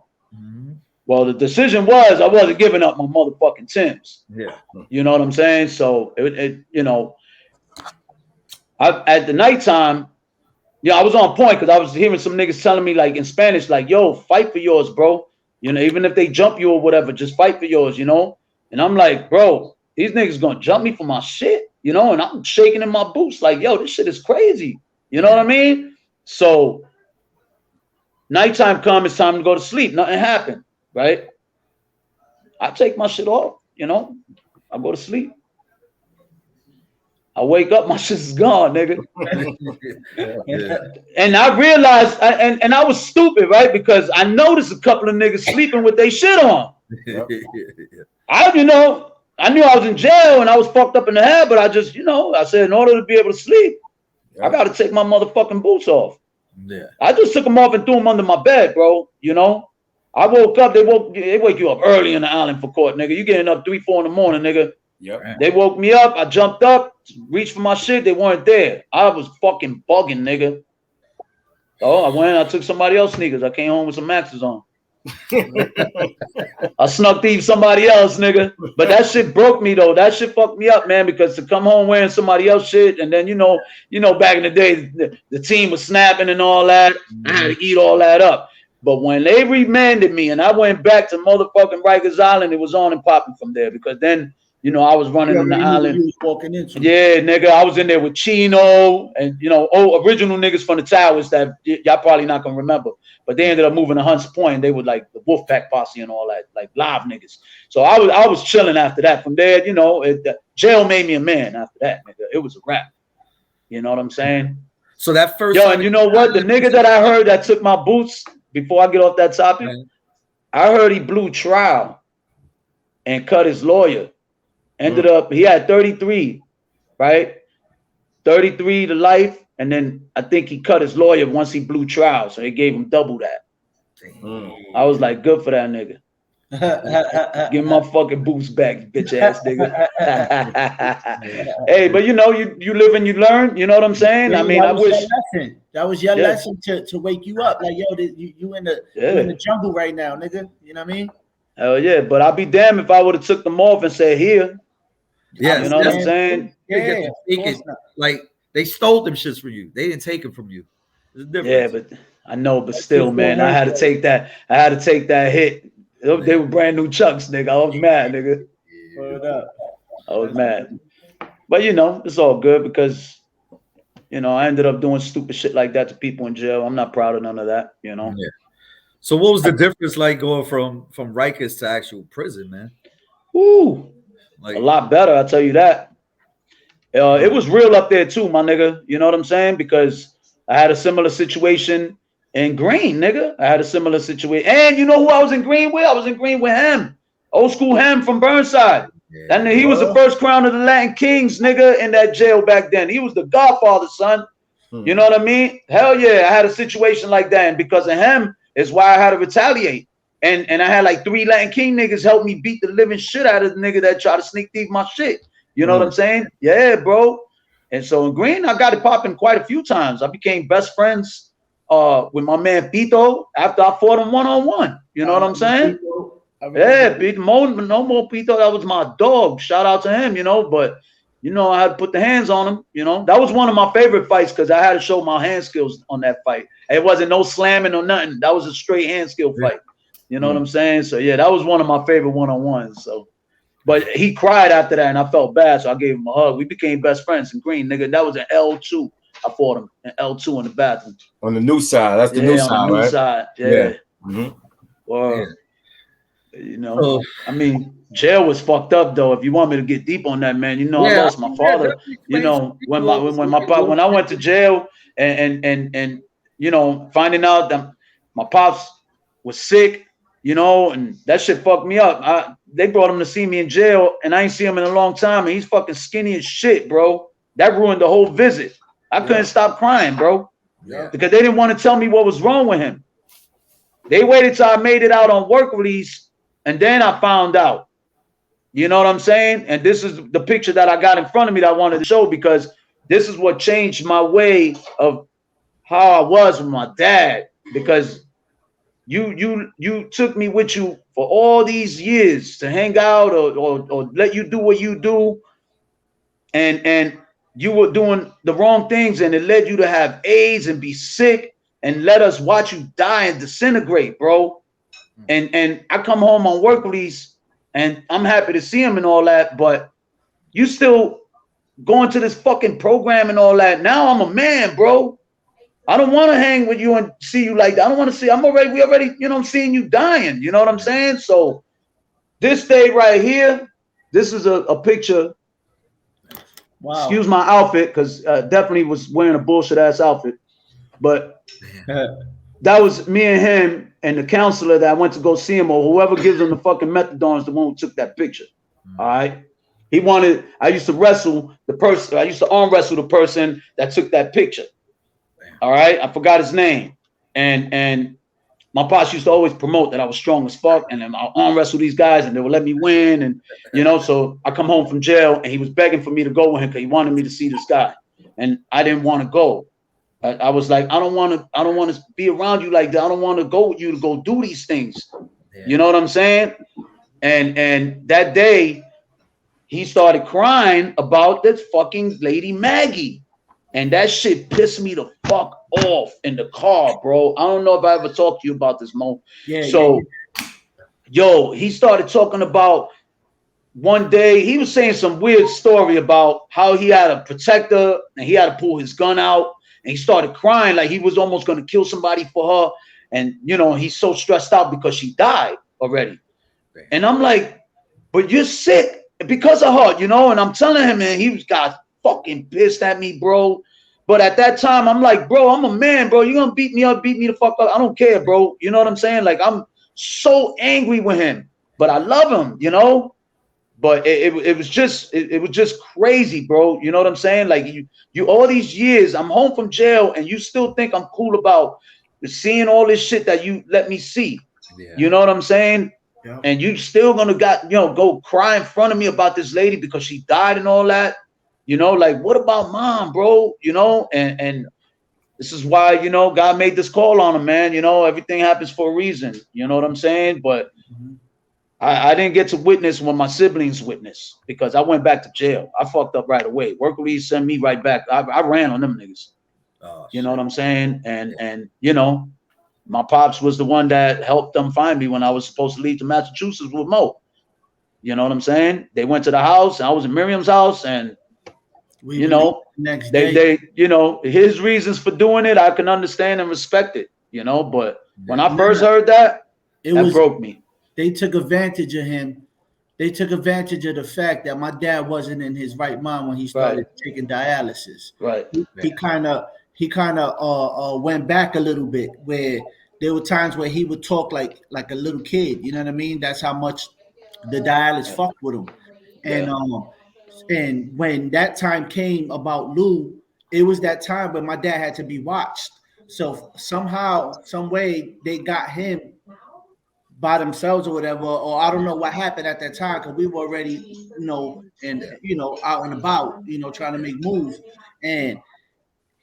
Well, the decision was I wasn't giving up my motherfucking Timbs. Yeah. You know what I'm saying? So, you know, at the nighttime, yeah, I was on point because I was hearing some niggas telling me like in Spanish, like, yo, fight for yours, bro. You know, even if they jump you or whatever, just fight for yours, you know? And I'm like, bro, these niggas gonna jump me for my shit, you know? And I'm shaking in my boots like, yo, this shit is crazy. You know what I mean? So nighttime come, it's time to go to sleep. Nothing happened. Right? I take my shit off, you know. I go to sleep. I wake up, my shit's gone, nigga. And I realized, and I was stupid, right? Because I noticed a couple of niggas sleeping with their shit on. I knew I was in jail and I was fucked up in the head, but I just, you know, I said, in order to be able to sleep, I got to take my motherfucking boots off. Yeah. I just took them off and threw them under my bed, bro, you know. I woke up, they wake you up early in the island for court, nigga. You getting up 3, 4 in the morning, nigga. Yep. They woke me up, I jumped up, reached for my shit, they weren't there. I was fucking bugging, nigga. So I went, I took somebody else's sneakers. I came home with some Maxes on. I snuck thief somebody else, nigga. But that shit broke me though. That shit fucked me up, man, because to come home wearing somebody else's shit, and then you know, back in the day, the team was snapping and all that. I had to eat all that up. But when they remanded me and I went back to motherfucking Rikers Island, it was on and popping from there because then, you know, I was running in the island. You was walking into. Yeah, nigga, I was in there with Chino and, you know, original niggas from the towers that y'all probably not going to remember. But they ended up moving to Hunts Point. They were like the Wolfpack posse and all that, like live niggas. So I was chilling after that. From there, you know, jail made me a man after that, nigga. It was a wrap. You know what I'm saying? So that first. Yo, and you know what? The nigga that I heard that took my boots, before I get off that topic, I heard he blew trial and cut his lawyer. Ended up, he had 33, right? 33 to life. And then I think he cut his lawyer once he blew trial. So they gave him double that. I was like, good for that nigga. Give my fucking boots back, you bitch ass nigga. Hey, but you know, you live and you learn. You know what I'm saying? I mean, I wish that was your lesson to wake you up. Like, yo, you in the jungle right now, nigga. You know what I mean? Hell yeah, but I'll be damned if I would have took them off and said here. Yeah, you know what I'm saying? Yeah, like they stole them shits from you. They didn't take them from you. Yeah, but I know, but still, man, I had to take that. I had to take that hit. They were brand new Chucks, nigga. I was mad, nigga. I was mad. But, you know, it's all good because, you know, I ended up doing stupid shit like that to people in jail. I'm not proud of none of that, you know. Yeah. So what was the difference like going from Rikers to actual prison, man? Ooh, like, a lot better, I'll tell you that. It was real up there too, my nigga. You know what I'm saying? Because I had a similar situation in Green, nigga. I had a similar situation. And you know who I was in Green with? I was in Green with him. Old school Hem from Burnside. Yeah. And he was the first crown of the Latin Kings, nigga, in that jail back then. He was the godfather, son. You know what I mean? Hell yeah, I had a situation like that. And because of him is why I had to retaliate. And I had like 3 Latin King niggas help me beat the living shit out of the nigga that tried to sneak thief my shit. You know what I'm saying? Yeah, bro. And so in Green, I got it popping quite a few times. I became best friends with my man Pito after I fought him one-on-one. You know what I'm saying? Yeah, Pito, no more Pito. That was my dog. Shout out to him, you know. But, you know, I had to put the hands on him, you know. That was one of my favorite fights because I had to show my hand skills on that fight. It wasn't no slamming or nothing. That was a straight hand skill fight. You know what I'm saying? So, yeah, that was one of my favorite one-on-ones. So, but he cried after that, and I felt bad, so I gave him a hug. We became best friends in Green, nigga. That was an L2. I fought him in L2 in the bathroom. On the new side. That's the new side, on the new right? side. Yeah. Well, you know, I mean, jail was fucked up though. If you want me to get deep on that, man, you know, I lost my father. You know, when I went to jail and you know, finding out that my pops was sick you know, and that shit fucked me up. They brought him to see me in jail, and I ain't seen him in a long time, and he's fucking skinny as shit, bro. That ruined the whole visit. I couldn't stop crying, bro, because they didn't want to tell me what was wrong with him. They waited till I made it out on work release, and then I found out. You know what I'm saying? And this is the picture that I got in front of me that I wanted to show, because this is what changed my way of how I was with my dad, because you took me with you for all these years to hang out or let you do what you do, and you were doing the wrong things, and it led you to have AIDS and be sick, and let us watch you die and disintegrate, bro. And I come home on work release, and I'm happy to see him and all that, but you still going to this fucking program and all that. Now I'm a man, bro. I don't want to hang with you and see you like that. I don't want to see. We already, you know, I'm seeing you dying. You know what I'm saying? So this day right here, this is a picture. Wow. Excuse my outfit, because definitely was wearing a bullshit ass outfit. But that was me and him and the counselor that I went to go see him, or whoever gives him the fucking methadone is the one who took that picture. All right. I used to wrestle the person. I used to arm wrestle the person that took that picture. All right, I forgot his name, and my pops used to always promote that I was strong as fuck, and then I'll arm wrestle these guys, and they would let me win, and you know. So I come home from jail, and he was begging for me to go with him because he wanted me to see this guy, and I didn't want to go. I was like, I don't want to be around you like that. I don't want to go with you to go do these things. Yeah. You know what I'm saying? And that day, he started crying about this fucking lady Maggie. And that shit pissed me the fuck off in the car, bro. I don't know if I ever talked to you about this, Mo. Yeah. So, yo, he started talking about one day. He was saying some weird story about how he had a protector and he had to pull his gun out. And he started crying like he was almost going to kill somebody for her. And, you know, he's so stressed out because she died already. And I'm like, but you're sick because of her, you know? And I'm telling him, and he got fucking pissed at me, bro. But at that time, I'm like, bro, I'm a man, bro. You're gonna beat me up, beat me the fuck up. I don't care, bro. You know what I'm saying? Like, I'm so angry with him, but I love him, you know. But it was just crazy, bro. You know what I'm saying? Like, you all these years, I'm home from jail, and you still think I'm cool about seeing all this shit that you let me see. Yeah. You know what I'm saying? Yeah. And you still gonna go cry in front of me about this lady because she died and all that. You know, like, what about mom, bro? You know, and this is why, you know, God made this call on him, man. You know, everything happens for a reason. You know what I'm saying? But I didn't get to witness when my siblings witnessed, because I went back to jail. I fucked up right away. Work release sent me right back. I ran on them niggas. Oh, you know what I'm saying? And you know, my pops was the one that helped them find me when I was supposed to leave to Massachusetts with Mo. You know what I'm saying? They went to the house, and I was in Miriam's house, and you know, they you know, his reasons for doing it, I can understand and respect it, you know. But when I first heard that, it broke me. They took advantage of him. They took advantage of the fact that my dad wasn't in his right mind when he started taking dialysis. Right. He kind of went back a little bit, where there were times where he would talk like a little kid. You know what I mean? That's how much the dialysis fucked with him. And when that time came about Lou, it was that time when my dad had to be watched. So somehow, some way, they got him by themselves or whatever, or I don't know what happened at that time, because we were already, you know, and you know, out and about, you know, trying to make moves. And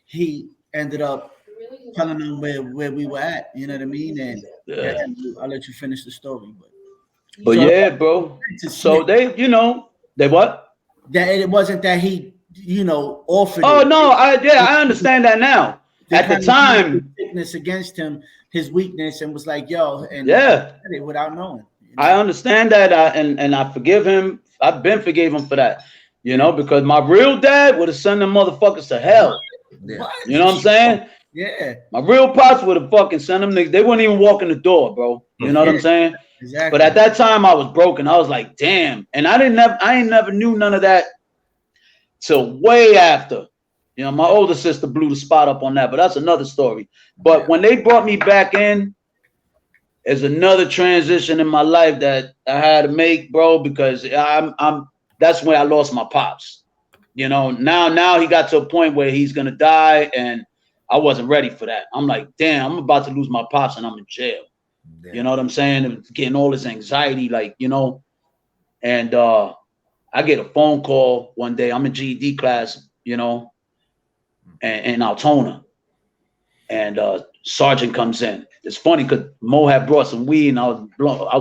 he ended up telling them where we were at. You know what I mean? And I'll let you finish the story. But so, yeah, bro. So they, you know, they what? That it wasn't that he, you know, offered. Oh no, I understand that now. At the time, sickness against him, his weakness, and was like, yo, and without knowing. You know? I understand that, and I forgive him. I've been forgave him for that, you know, because my real dad would have sent them motherfuckers to hell. Yeah. You know what I'm saying? Yeah. My real pops would have fucking sent them niggas. They wouldn't even walk in the door, bro. You know what I'm saying? Exactly. But at that time, I was broken. I was like, damn. And I ain't never knew none of that till way after. You know, my older sister blew the spot up on that, but that's another story. But when they brought me back in, is another transition in my life that I had to make, bro, because I'm that's when I lost my pops. You know, now he got to a point where he's gonna die, and I wasn't ready for that. I'm like, damn, I'm about to lose my pops and I'm in jail. Yeah. You know what I'm saying? And getting all this anxiety, like, you know, and I get a phone call one day. I'm in GED class, you know, in Altona. And Sergeant comes in. It's funny because Mo had brought some weed and I was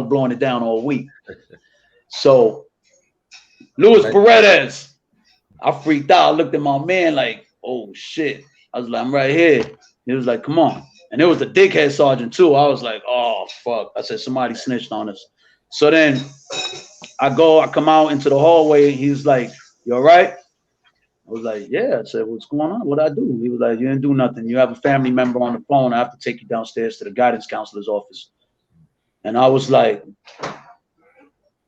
blowing it down all week. So Luis Paredes, I freaked out. I looked at my man like, oh shit. I was like, I'm right here. He was like, come on. And it was a dickhead sergeant too. I was like, oh fuck. I said, somebody snitched on us. So then I come out into the hallway. He's like, you all right? I was like, yeah. I said, what's going on? What'd I do? He was like, you didn't do nothing. You have a family member on the phone. I have to take you downstairs to the guidance counselor's office. And I was like,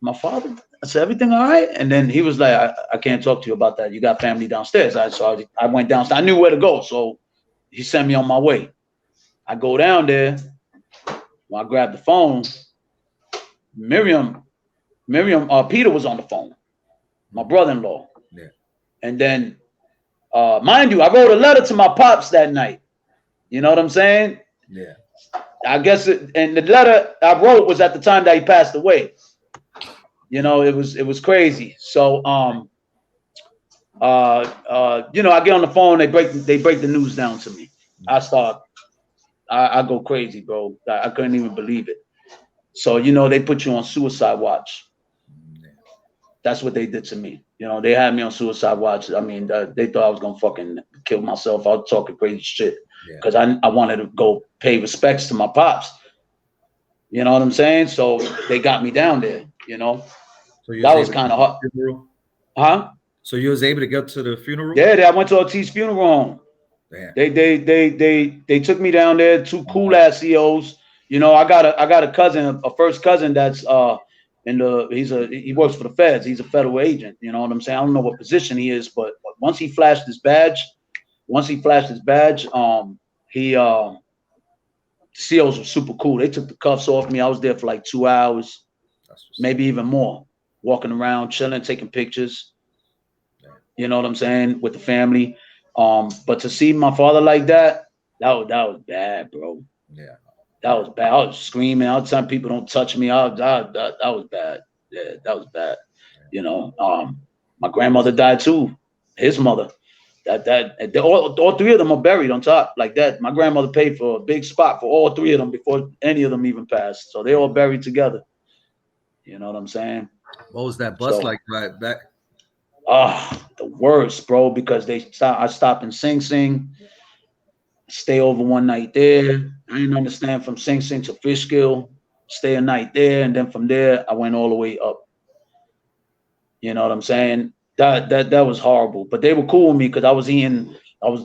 my father? I said, everything all right? And then he was like, I can't talk to you about that. You got family downstairs. So I went downstairs. I knew where to go. So he sent me on my way. I go down there. When I grabbed the phone, Peter was on the phone, my brother-in-law. Yeah. And then, mind you, I wrote a letter to my pops that night. You know what I'm saying? Yeah. I guess and the letter I wrote was at the time that he passed away. You know, it was crazy. So, you know, I get on the phone, they break the news down to me. I go crazy, bro. I couldn't even believe it. So, you know, they put you on suicide watch. That's what they did to me. You know, they had me on suicide watch. I mean, they thought I was going to fucking kill myself. I was talking crazy shit because I wanted to go pay respects to my pops. You know what I'm saying? So they got me down there, you know. So that was kind of hard. Huh? So you was able to get to the funeral? Yeah, I went to Ortiz funeral home. Damn. They took me down there, two cool ass CEOs. You know, I got a cousin, a first cousin that's he works for the feds. He's a federal agent. You know what I'm saying? I don't know what position he is, but once he flashed his badge, CEOs were super cool. They took the cuffs off me. I was there for like 2 hours, maybe even more, walking around, chilling, taking pictures. You know what I'm saying? With the family. But to see my father like that was bad, bro. Yeah. That was bad. I was screaming. I was telling people don't touch me. That was bad. Yeah, that was bad. You know, my grandmother died too. His mother. All three of them are buried on top like that. My grandmother paid for a big spot for all three of them before any of them even passed. So they all buried together. You know what I'm saying? What was that bus like right back? The worst, bro, because I stopped in Sing Sing, stay over one night there. I didn't understand from Sing Sing to Fishkill, stay a night there, and then from there I went all the way up. You know what I'm saying? That was horrible. But they were cool with me because I was eating.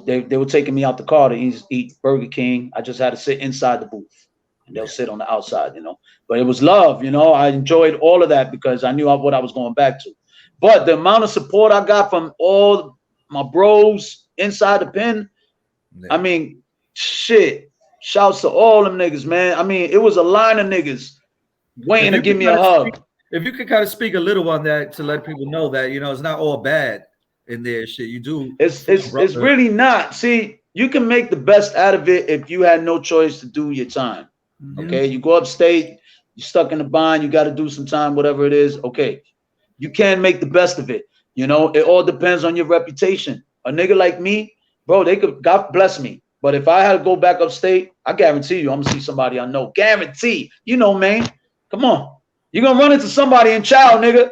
They were taking me out the car to eat Burger King. I just had to sit inside the booth, and they'll sit on the outside, you know. But it was love, you know. I enjoyed all of that because I knew what I was going back to. But the amount of support I got from all my bros inside the pen, I mean, shit. Shouts to all them niggas, man. I mean, it was a line of niggas waiting to give me a hug. If you could kind of speak a little on that to let people know that, you know, it's not all bad in there. Shit, you do. It's really not. See, you can make the best out of it if you had no choice to do your time. Okay, you go upstate, you're stuck in the bind, you got to do some time, whatever it is. Okay, you can make the best of it. You know, it all depends on your reputation. A nigga like me, bro, God bless me. But if I had to go back upstate, I guarantee you, I'm gonna see somebody I know. Guarantee. You know, man. Come on. You're gonna run into somebody in child, nigga.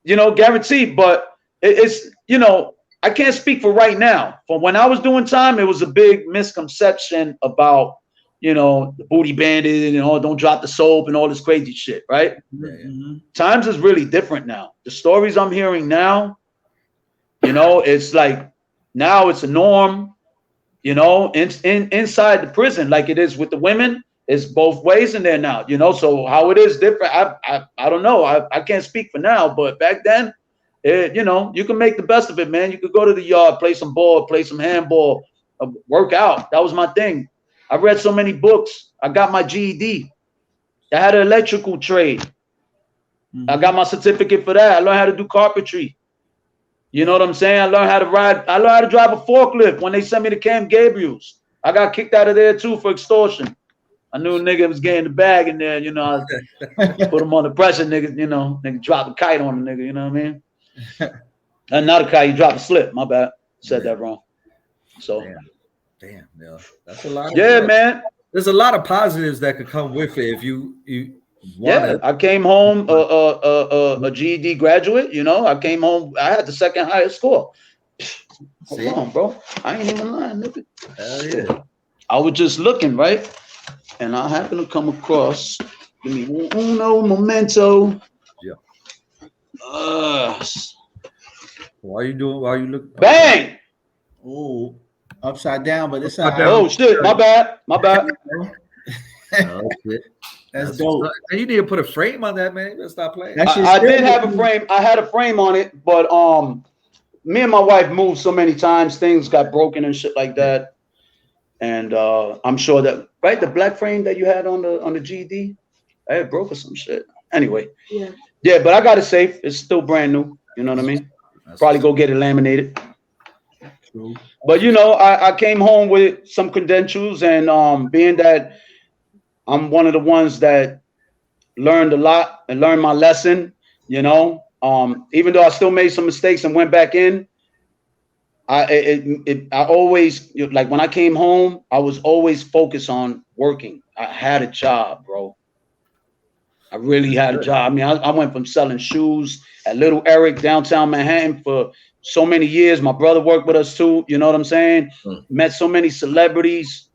You know, guaranteed. But it's, you know, I can't speak for right now. For when I was doing time, it was a big misconception about, you know, the booty bandit and all, don't drop the soap and all this crazy shit, right? Yeah. Times is really different now. The stories I'm hearing now, you know, it's like now it's a norm, you know, inside the prison, like it is with the women. It's both ways in there now, you know. So how it is different, I don't know. I can't speak for now, but back then, you know, you can make the best of it, man. You could go to the yard, play some ball, play some handball, work out. That was my thing. I read so many books. I got my GED. I had an electrical trade. I got my certificate for that. I learned how to do carpentry. You know what I'm saying? I learned how to ride. I learned how to drive a forklift when they sent me to Camp Gabriel's. I got kicked out of there too for extortion. I knew a nigga was getting the bag in there. You know, I put him on the pressure, nigga. You know, nigga drop a kite on the nigga. You know what I mean? Not a kite. You drop a slip. My bad. Said that wrong. So. Damn. Yeah. That's a lot. Yeah, man. There's a lot of positives that could come with it if you Yeah, I came home a GED graduate. You know, I came home. I had the second highest score. Hold on, bro. I ain't even lying, nigga. Hell yeah. I was just looking, right, and I happened to come across. Give me uno momento. Yeah. Why you look? Bang! Oh, upside down, but it's oh shit! My bad. Oh, shit. That's dope. You need to put a frame on that, man. Let's stop playing. I did have a frame. I had a frame on it, but me and my wife moved so many times, things got broken and shit like that. And I'm sure that the black frame that you had on the GED, it broke or some shit. Anyway, yeah, but I got it safe. It's still brand new. You know what I mean? Probably go get it laminated. True. But you know, I came home with some credentials, and being that I'm one of the ones that learned a lot and learned my lesson, you know, even though I still made some mistakes and went back in, I always, like when I came home, I was always focused on working. I had a job, bro. I really had a job. I mean, I went from selling shoes at Little Eric, downtown Manhattan for so many years. My brother worked with us too. You know what I'm saying? Met so many celebrities.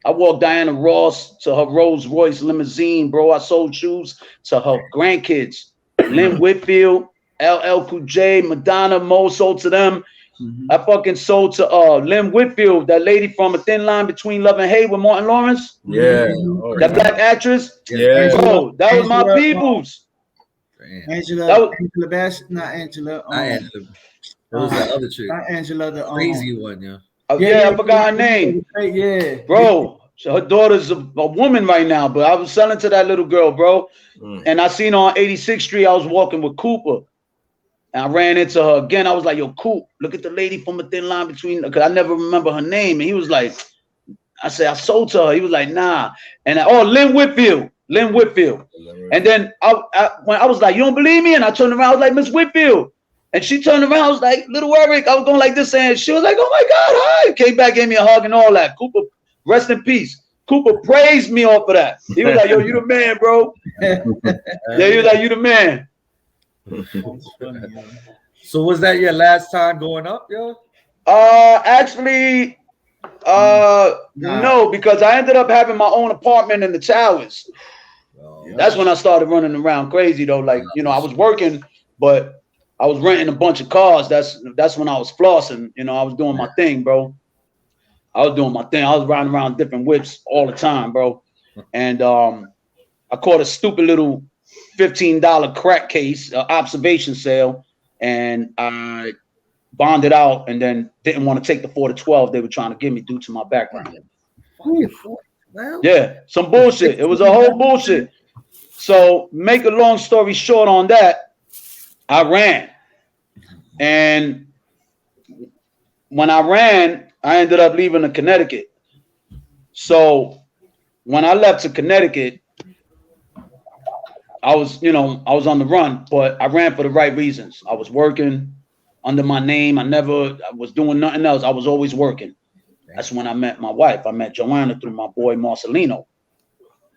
I walked Diana Ross to her Rolls Royce limousine, bro. I sold shoes to her grandkids. Lynn Whitfield, LL Cool J, Madonna, Mo sold to them. I fucking sold to Lynn Whitfield, that lady from A Thin Line Between Love and Hate with Martin Lawrence. Yeah. That black actress. Yeah. Bro, that was my peoples. Angela Bass, not Angela. Angela. That was the other chick. Not Angela, the crazy one, yeah. Yeah, I forgot her name. Yeah. Bro, so her daughter's a woman right now, but I was selling to that little girl, bro. And I seen her on 86th Street. I was walking with Cooper. And I ran into her again. I was like, yo, Coop, look at the lady from A Thin Line Between, because I never remember her name. And he was like, I said, I sold to her. He was like, nah. And Lynn Whitfield. And then when I was like, you don't believe me? And I turned around, I was like, Miss Whitfield. And she turned around, I was like, Little Eric. I was going like this, and she was like, oh my God, hi. Came back, gave me a hug and all that. Cooper, rest in peace. Cooper praised me off of that. He was like, yo, you the man, bro. Yeah, he was like, you the man. So was that your last time going up, yo? Actually, no, because I ended up having my own apartment in the towers. That's when I started running around crazy though. Like, you know, I was working, but I was renting a bunch of cars. That's when I was flossing. You know, I was doing my thing, bro. I was riding around different whips all the time, bro. And I caught a stupid little $15 crack case, observation sale, and I bonded out and then didn't want to take the 4 to 12 they were trying to give me due to my background. Yeah, some bullshit. It was a whole bullshit. So make a long story short on that, I ran. And when I ran, I ended up leaving to Connecticut. So when I left to Connecticut, I was on the run, but I ran for the right reasons. I was working under my name. I was doing nothing else. I was always working. That's when I met my wife. I met Joanna through my boy Marcelino.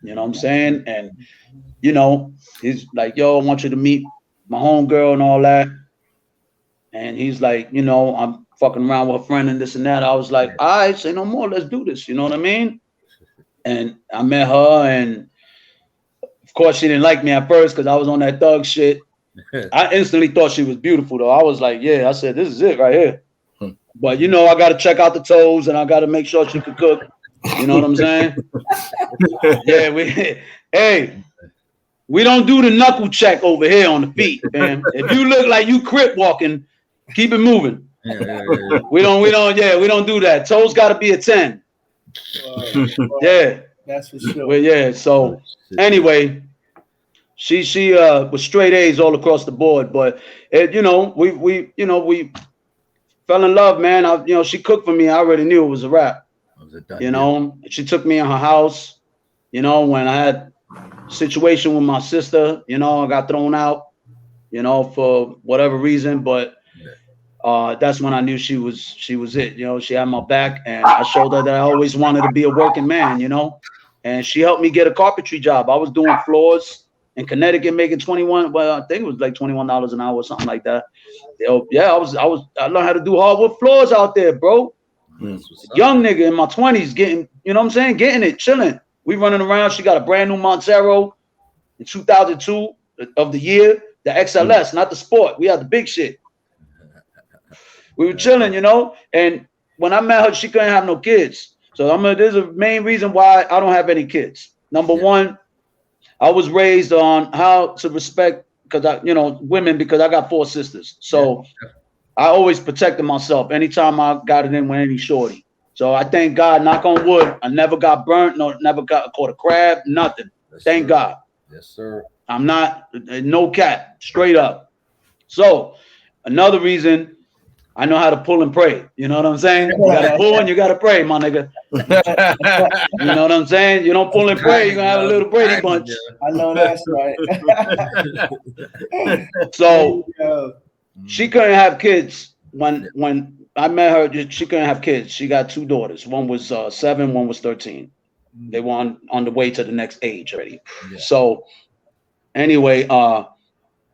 You know what I'm saying? And, you know, he's like, yo, I want you to meet my homegirl and all that. And he's like, you know, I'm fucking around with a friend and this and that. I was like, all right, say no more. Let's do this. You know what I mean? And I met her, and of course she didn't like me at first because I was on that thug shit. I instantly thought she was beautiful though. I was like, yeah, I said, this is it right here. But you know, I got to check out the toes and I got to make sure she could cook. You know what I'm saying? Yeah, we don't do the knuckle check over here on the feet, man. If you look like you crip walking, keep it moving. We don't do that. Toes got to be a 10. Yeah. That's for sure. But yeah, so anyway, she was straight A's all across the board. But it, we fell in love, man. She cooked for me. I already knew it was a wrap. She took me in her house. When I had a situation with my sister, I got thrown out, for whatever reason. But that's when I knew she was it. She had my back, and I showed her that I always wanted to be a working man, and she helped me get a carpentry job. I was doing floors in Connecticut, making 21. Well, I think it was like $21 an hour or something like that. Yeah, I learned how to do hardwood floors out there, bro. Young nigga in my 20s getting, getting it, chilling. We running around. She got a brand new Montero in 2002 of the year, the XLS, not the Sport. We had the big shit. We were chilling, and when I met her, she couldn't have no kids. So there's a main reason why I don't have any kids. Number one, I was raised on how to respect women, because I got 4 sisters. So I always protected myself anytime I got it in with any shorty. So I thank God, knock on wood, I never got burnt, never got caught a crab, nothing. Thank God. Yes, sir. I'm not no cat, straight up. So another reason, I know how to pull and pray. You know what I'm saying? You gotta pull and you gotta pray, my nigga. You know what I'm saying? You don't pull and pray, you're gonna have a little Brady bunch. I know that's right. So she couldn't have kids when I met her. She couldn't have kids. She got 2 daughters. One was 7, one was 13. They were on the way to the next age already. Yeah. So anyway,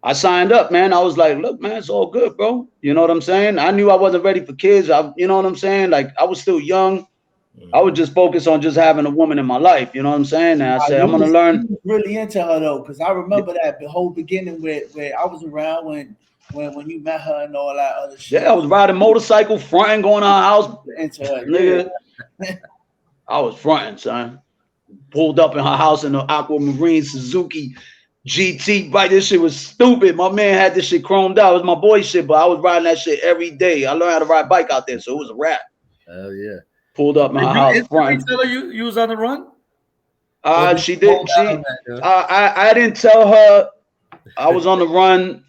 I signed up, man. I was like, look, man, it's all good, bro. You know what I'm saying? I knew I wasn't ready for kids. You know what I'm saying? Like, I was still young. I was just focused on just having a woman in my life. You know what I'm saying? And I said, I'm going to learn. Really into her, though, because I remember that the whole beginning where I was around when you met her and all that other shit. Yeah, I was riding motorcycle, fronting, going to her house. Into her, nigga. I was fronting, son. Pulled up in her house in the Aquamarine Suzuki GT. Right, this shit was stupid. My man had this shit chromed out. It was my boy shit, but I was riding that shit every day. I learned how to ride bike out there, so it was a wrap. Hell yeah. Pulled up in her house. Did tell her you was on the run? She did. I didn't tell her I was on the run.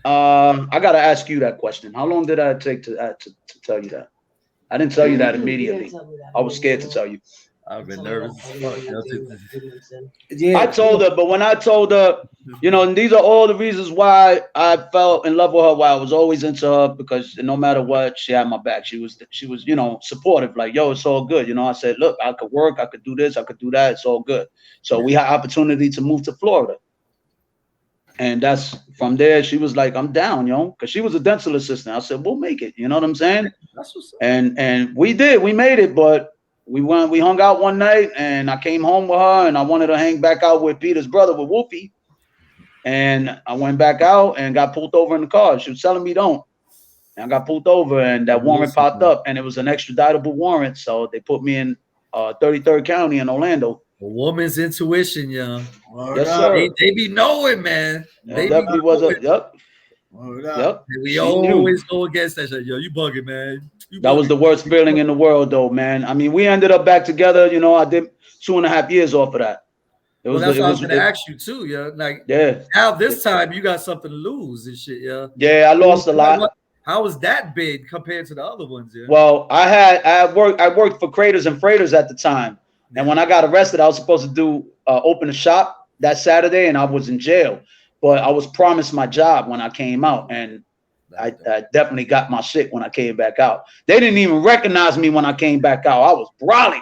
I gotta ask you that question. How long did I take to tell you that? I didn't tell you that immediately. I was scared to tell you. I've been nervous. Yeah, I told her, but when I told her, and these are all the reasons why I fell in love with her, why I was always into her, because no matter what, she had my back. She was, supportive. Like, yo, it's all good. I said, look, I could work, I could do this, I could do that. It's all good. So we had opportunity to move to Florida. And that's from there. She was like, I'm down, because she was a dental assistant. I said, we'll make it. You know what I'm saying? That's what's up. And we did. We made it, but we hung out one night, and I came home with her, and I wanted to hang back out with Peter's brother, with Wolfie. And I went back out and got pulled over in the car. She was telling me don't. And I got pulled over, and that warrant popped up, and it was an extraditable warrant. So they put me in 33rd County in Orlando. A woman's intuition, young. Yes, sir. They be knowing, man. They definitely was a yep. Yep. We always go against that shit. Yo, you bugging, man. That was the worst feeling in the world, though, man. I mean, we ended up back together. I did 2.5 years off of that. That's what I was going to ask you too, yeah. Like, now this time you got something to lose and shit, yeah. Yeah, I lost a lot. How was that big compared to the other ones, yeah? Well, I worked for Craters and Freighters at the time. And when I got arrested, I was supposed to do open a shop that Saturday, and I was in jail. But I was promised my job when I came out, and I definitely got my shit when I came back out. They didn't even recognize me when I came back out. I was brawling.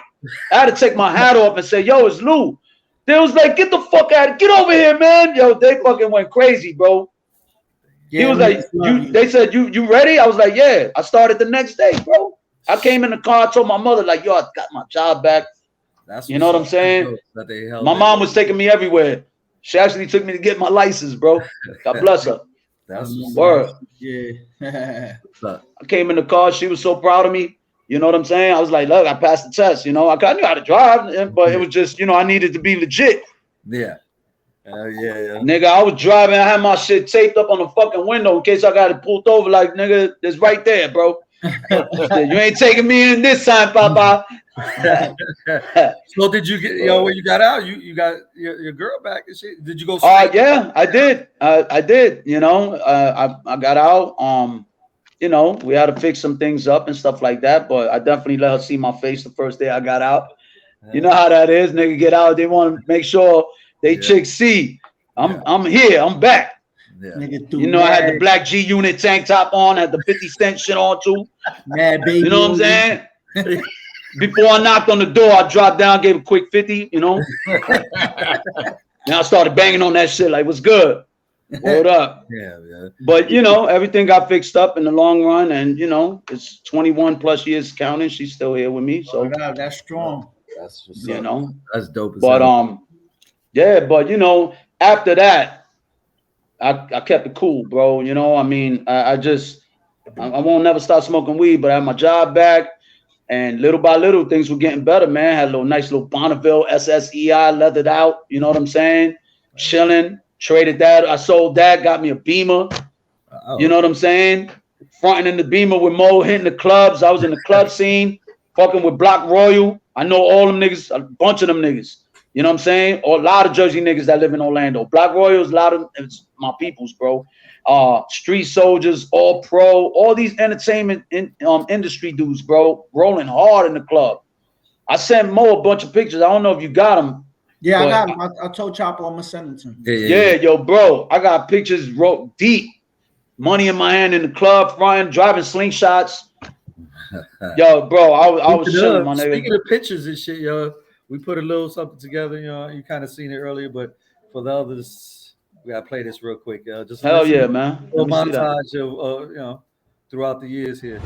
I had to take my hat off and say, yo, it's Lou. They was like, get the fuck out. Get over here, man. Yo, they fucking went crazy, bro. Yeah, he was like, they said, you ready? I was like, yeah. I started the next day, bro. I came in the car, I told my mother, like, yo, I got my job back. You know what I'm saying? My mom was taking me everywhere. She actually took me to get my license, bro. God bless her. That's word. Yeah. I came in the car. She was so proud of me. You know what I'm saying? I was like, look, I passed the test. I knew how to drive, but it was just, I needed to be legit. Yeah. Yeah. Nigga, I was driving. I had my shit taped up on the fucking window in case I got it pulled over. Like, nigga, it's right there, bro. You ain't taking me in this time, Papa. So did you get when you got out? You got your girl back and shit? Did you go? Yeah, I did. I did. You know, I got out. You know, we had to fix some things up and stuff like that. But I definitely let her see my face the first day I got out. You know how that is. Nigga get out. They want to make sure they chicks see I'm here. I'm back. Yeah. You know, I had the black G Unit tank top on, had the 50 Cent shit on too. Mad baby. You know what I'm saying? Before I knocked on the door, I dropped down, gave a quick 50, you know. Now I started banging on that shit like, what's good? What up? Yeah. But, you know, everything got fixed up in the long run. And, you know, it's 21 plus years counting. She's still here with me. So that's strong. That's what's you know. That's dope. But, yeah, but, you know, after that, I kept it cool, bro. You know, I mean, I won't never stop smoking weed, but I had my job back. And little by little, things were getting better, man. Had a nice little Bonneville SSEI leathered out. You know what I'm saying? Chilling. Traded that. I sold that. Got me a Beamer. You know what I'm saying? Fronting in the Beamer with Mo, hitting the clubs. I was in the club scene, fucking with Block Royal. I know all them niggas, a bunch of them niggas. You know what I'm saying? Or a lot of Jersey niggas that live in Orlando. Block Royals, a lot of it's my peoples, bro. Street Soldiers, All Pro, all these entertainment industry dudes, bro, rolling hard in the club. I sent Mo a bunch of pictures. I don't know if you got them. Yeah, I got him. I told Chopper I'm gonna send them to him. Yeah, yo, bro, I got pictures wrote deep. Money in my hand in the club, flying, driving slingshots. Yo, bro, I was chilling, my nigga. Speaking of pictures and shit, yo, we put a little something together. You know, you kind of seen it earlier, but for the others, we gotta play this real quick. Just hell yeah, man. A montage of you know, throughout the years here.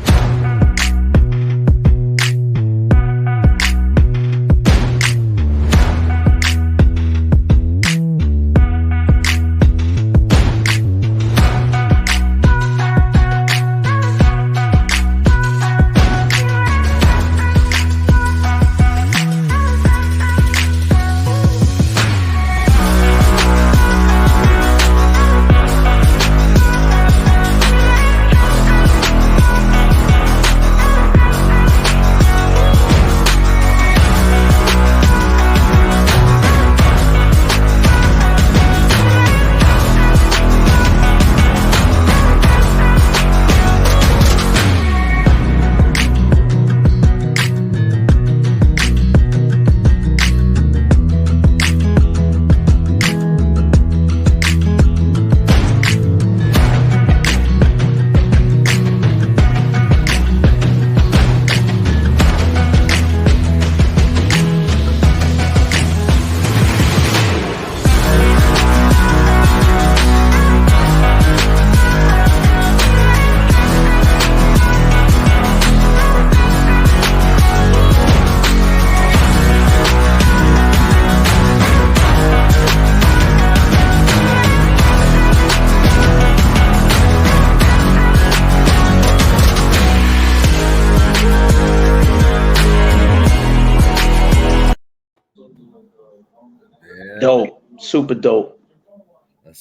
Dope, super dope.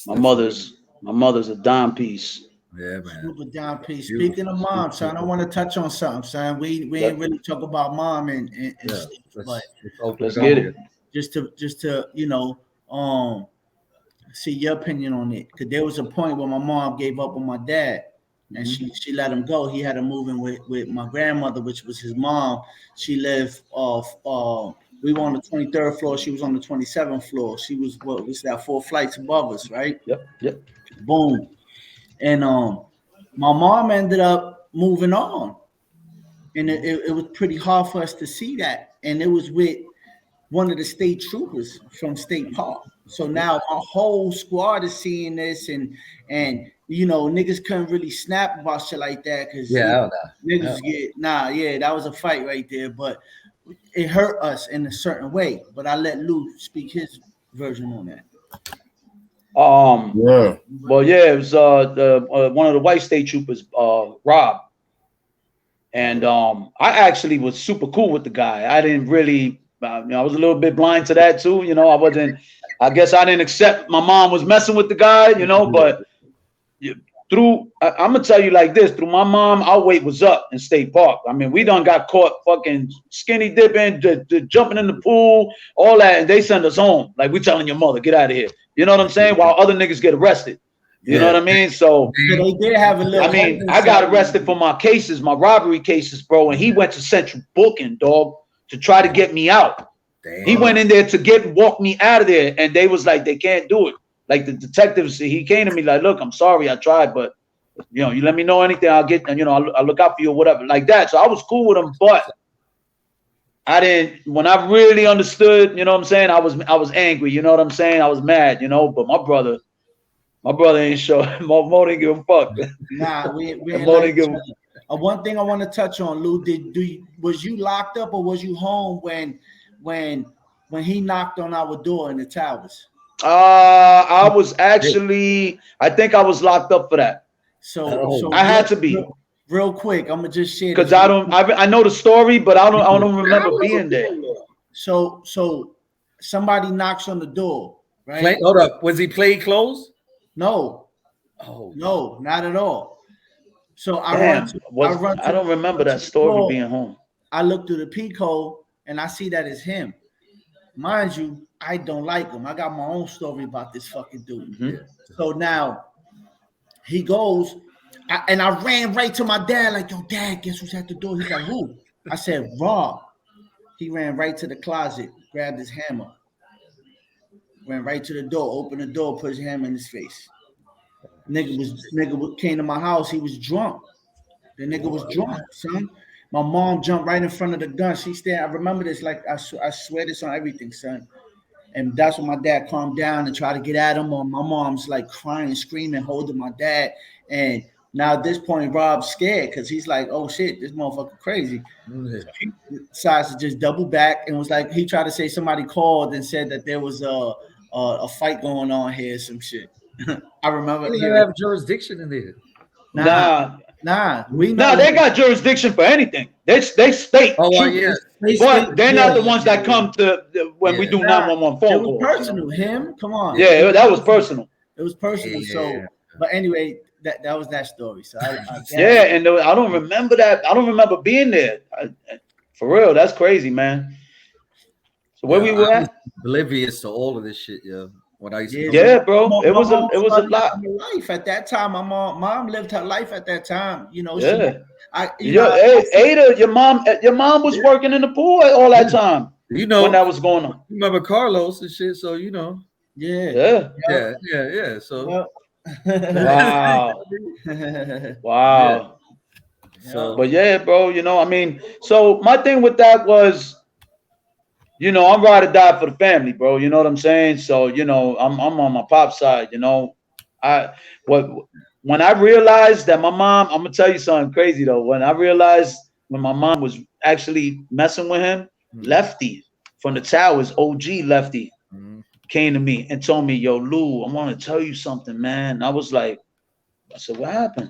My mother's a dime piece. Yeah, man. Super dime piece. Speaking of mom, son, I want to touch on something, son. We ain't really talk about mom and stuff, but let's get it. Just to you know, see your opinion on it, because there was a point where my mom gave up on my dad, and she let him go. He had to move in with my grandmother, which was his mom. She lived off. We were on the 23rd floor. She was on the 27th floor. She was what was that 4 flights above us, right? Yep. Boom. And my mom ended up moving on, and it was pretty hard for us to see that. And it was with one of the state troopers from State Park. So now our whole squad is seeing this, and you know, niggas couldn't really snap about shit like that because niggas get that was a fight right there, but it hurt us in a certain way. But I let Lou speak his version on that. Well, yeah, it was one of the white state troopers, Rob, and I actually was super cool with the guy. I didn't really, I was a little bit blind to that too. You know, I guess I didn't accept my mom was messing with the guy. You know, but I'm gonna tell you like this, through my mom, our weight was up in State Park. I mean, we done got caught fucking skinny dipping, jumping in the pool, all that, and they send us home. Like, we telling your mother, get out of here. You know what I'm saying? While other niggas get arrested. You know what I mean? So they did have a little. I mean, I got arrested for my cases, my robbery cases, bro, and he went to Central Booking, dog, to try to get me out. Damn. He went in there to walk me out of there, and they was like, they can't do it. Like the detectives, he came to me like, look, I'm sorry, I tried, but you know, you let me know anything, I'll get, and you know, I'll look out for you or whatever, like that. So I was cool with him, but I didn't. When I really understood, you know what I'm saying, I was angry. You know what I'm saying? I was mad, you know. But my brother ain't sure. Mo didn't give a fuck. Nah, we ain't like give one thing I want to touch on, Lou. Was you locked up or was you home when he knocked on our door in the towers? I was actually, I think I was locked up for that. So I had to be. Real quick, I'm gonna just share because I know the story, but I don't remember being there. So somebody knocks on the door, right? Hold up, was he plain clothes? No. Oh no, not at all. So I don't remember that story being home. I look through the peephole and I see that it's him. Mind you, I don't like him. I got my own story about this fucking dude. Mm-hmm. So now he goes, and I ran right to my dad, like, yo, Dad, guess who's at the door? He's like, who? I said, Rob. He ran right to the closet, grabbed his hammer, ran right to the door, opened the door, put his hammer in his face. Nigga came to my house. He was drunk. The nigga was drunk, son. My mom jumped right in front of the gun. She stayed. I remember this like I swear this on everything, son. And that's when my dad calmed down and tried to get at him. My mom's like crying, screaming, holding my dad. And now at this point, Rob's scared because he's like, oh shit, this motherfucker crazy. So he decides to just double back and was like, he tried to say somebody called and said that there was a fight going on here, some shit. I remember. They don't have jurisdiction in there. Nah. They got jurisdiction for anything. They state. Oh yeah. But they're not the ones that come to when we do 911 phone calls. It was personal. Him, come on. Yeah, that was personal. It was personal. Yeah. So, but anyway, that was that story. So and I don't remember that. I don't remember being there. For real, that's crazy, man. So where we were at? Oblivious to all of this shit, yo. When I used to bro, it was a lot. Life at that time, my mom lived her life at that time. You know, Ada, your mom was working in the pool all that time. You know when that was going on. You remember Carlos and shit, so you know. Yeah. So wow. So, but yeah, bro, you know, I mean, so my thing with that was, you know, I'm ride or die for the family, bro. You know what I'm saying? So, you know, I'm on my pop side, you know. When I realized that my mom, I'm gonna tell you something crazy though. When I realized when my mom was actually messing with him, Lefty from the Towers, OG Lefty, came to me and told me, yo, Lou, I want to tell you something, man. And I said, what happened?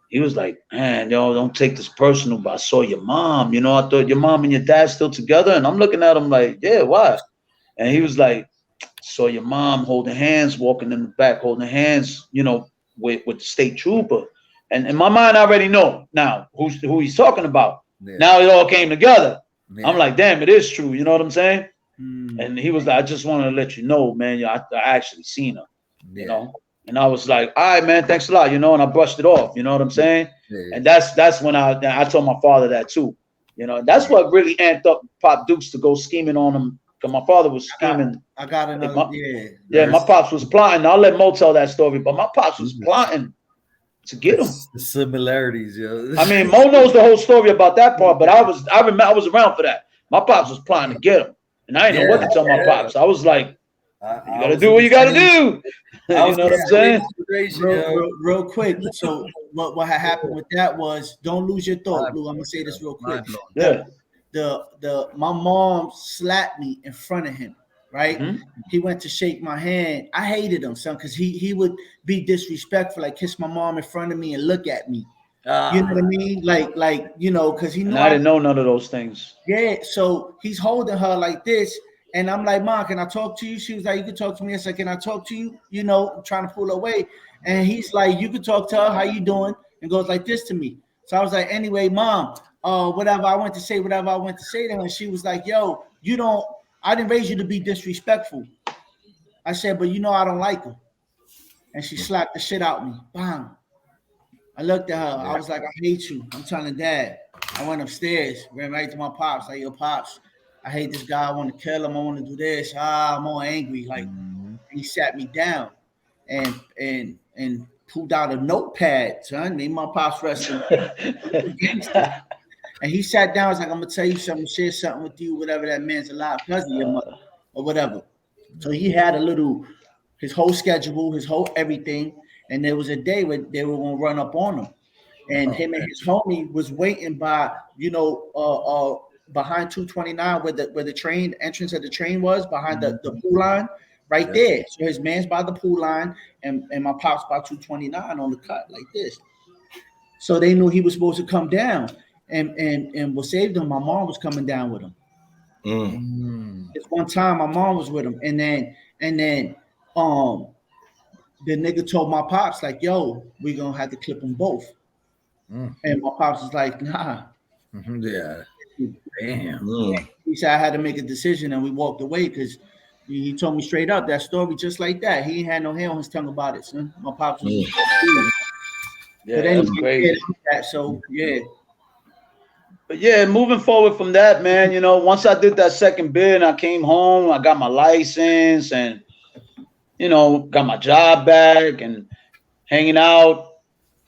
He was like, man, yo, don't take this personal, but I saw your mom. You know, I thought your mom and your dad still together. And I'm looking at him like, yeah, why? And he was like, saw your mom holding hands, walking in the back, holding hands, you know, with the state trooper. And in my mind, I already know now who he's talking about. Yeah. Now it all came together. Yeah. I'm like, damn, it is true. You know what I'm saying? And he was like, I just wanted to let you know, man, I actually seen her, you know? And I was like, all right, man, thanks a lot, you know, and I brushed it off, you know what I'm saying? Yeah. And that's when I told my father that too. You know, that's what really amped up Pop Dukes to go scheming on him. Because my father was scheming. I got another, my pops was plotting. I'll let Mo tell that story, but my pops was plotting to get him. The similarities, yo. I mean, Mo knows the whole story about that part, but I was around for that. My pops was plotting to get him. And I didn't know what to tell my pops. I was like, you gotta do what you gotta do. You know what I'm saying? Real quick. So what had happened with that was, don't lose your thought, Lou. I'm gonna say this real quick. Yeah. My mom slapped me in front of him, right? Mm-hmm. He went to shake my hand. I hated him, son, because he would be disrespectful, like kiss my mom in front of me and look at me. You know what I mean? Like, you know, because he knew I didn't know none of those things. Yeah, so he's holding her like this, And I'm like, Mom, can I talk to you? She was like, you can talk to me. I said, can I talk to you? You know, I'm trying to pull away. And he's like, you can talk to her. How you doing? And goes like this to me. So I was like, anyway, Mom, whatever I went to say, whatever I went to say to her. And she was like, yo, I didn't raise you to be disrespectful. I said, but you know I don't like her. And she slapped the shit out of me. Bam. I looked at her. I was like, I hate you. I'm telling Dad. I went upstairs, ran right to my pops. Like, yo, Pops, I hate this guy. I want to kill him. I want to do this. I'm all angry. Like, he sat me down and pulled out a notepad, son. Me and my pops wrestling. And he sat down. I was like, I'm gonna tell you something, share something with you, whatever that man's alive, because of your mother or whatever. So he had his whole schedule, his whole everything. And there was a day where they were gonna run up on him. And him and his homie was waiting by, behind 229 where the train entrance of the train was, behind the pool line, right there. So his man's by the pool line, and my pops by 229 on the cut like this. So they knew he was supposed to come down, and what saved him, my mom was coming down with him. This one time my mom was with him, and then the nigga told my pops, like, yo, we gonna have to clip them both. And my pops was like, nah. Yeah. Damn. He said I had to make a decision, and we walked away because he told me straight up that story just like that. He ain't had no hair on his tongue about it, son. My pops was but anyway, that's crazy. So yeah. But yeah, moving forward from that, man, once I did that second bid and I came home, I got my license and got my job back and hanging out,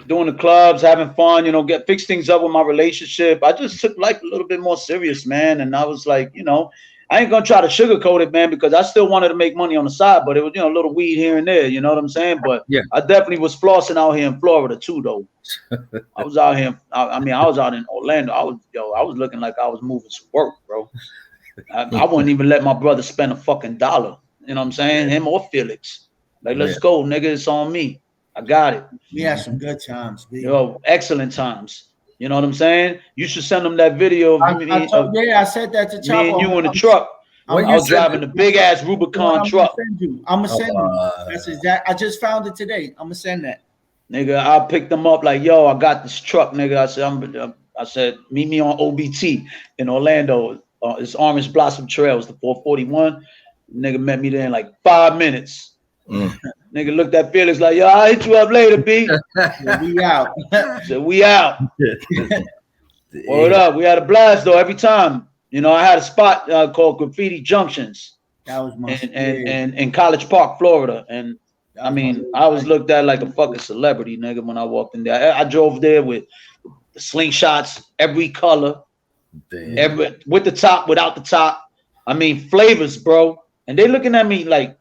doing the clubs, having fun, get fix things up with my relationship. I just took life a little bit more serious, man. And I was like, I ain't gonna try to sugarcoat it, man, because I still wanted to make money on the side, but it was, a little weed here and there, you know what I'm saying? But yeah, I definitely was flossing out here in Florida too, though. I was out here. I was out in Orlando. I was looking like I was moving some work, bro. I wouldn't even let my brother spend a fucking dollar. You know what I'm saying? Him or Felix. Like, let's go, nigga. It's on me. I got it. We had some good times, dude. Excellent times. You know what I'm saying? You should send them that video of I said that to Chopper. Me and you in the truck. I was driving the big ass Rubicon truck. I'm gonna send you. That's exact. I just found it today. I'm gonna send that. Nigga, I picked them up like, yo, I got this truck, nigga. I said, meet me on OBT in Orlando. It's Orange Blossom Trails, the 441. Nigga met me there in like 5 minutes. Nigga looked at Felix like, yo, I'll hit you up later, B. We out. So we out. Word up. We had a blast though every time. I had a spot called Graffiti Junctions. That was my and in College Park, Florida. And I mean, I was looked at like a fucking celebrity, nigga, when I walked in there. I drove there with the slingshots, every color, with the top, without the top. I mean, flavors, bro. And they looking at me like,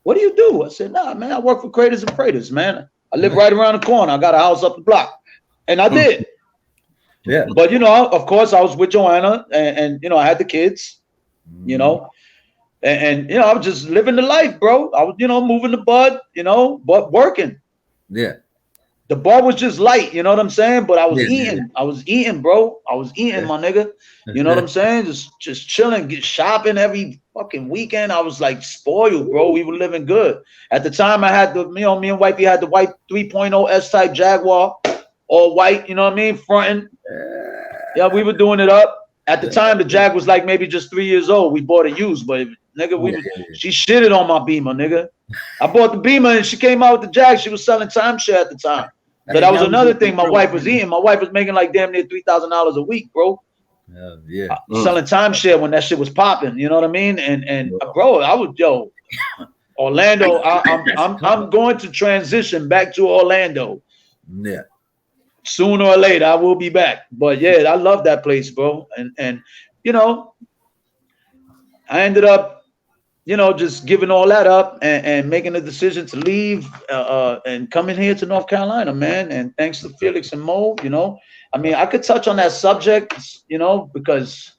what do you do? I said, nah, man, I work for Creators and Freighters, man. I live right around the corner. I got a house up the block. And I did. Yeah. But, of course, I was with Joanna and I had the kids, and I was just living the life, bro. I was, moving the bud, but working. Yeah. The bar was just light, you know what I'm saying? But I was eating. Yeah. I was eating, bro. I was eating, my nigga. You know what I'm saying? Just chilling, get shopping every fucking weekend. I was like spoiled, bro. We were living good. At the time, I had me and Wifey had the white 3.0 S-type Jaguar, all white, you know what I mean? Fronting. Yeah, we were doing it up. At the time, the Jag was like maybe just 3 years old. We bought it used, but nigga, she shitted on my Beamer, nigga. I bought the Beamer and she came out with the Jag. She was selling timeshare at the time. So that was another thing my wife was eating. My wife was making like damn near $3,000 a week, bro. Selling timeshare when that shit was popping. You know what I mean? And bro, I was Orlando. I'm going to transition back to Orlando. Yeah. Sooner or later, I will be back. But yeah, I love that place, bro. And I ended up, just giving all that up and making the decision to leave and coming here to North Carolina, man. And thanks to Felix and Mo, I mean, I could touch on that subject, because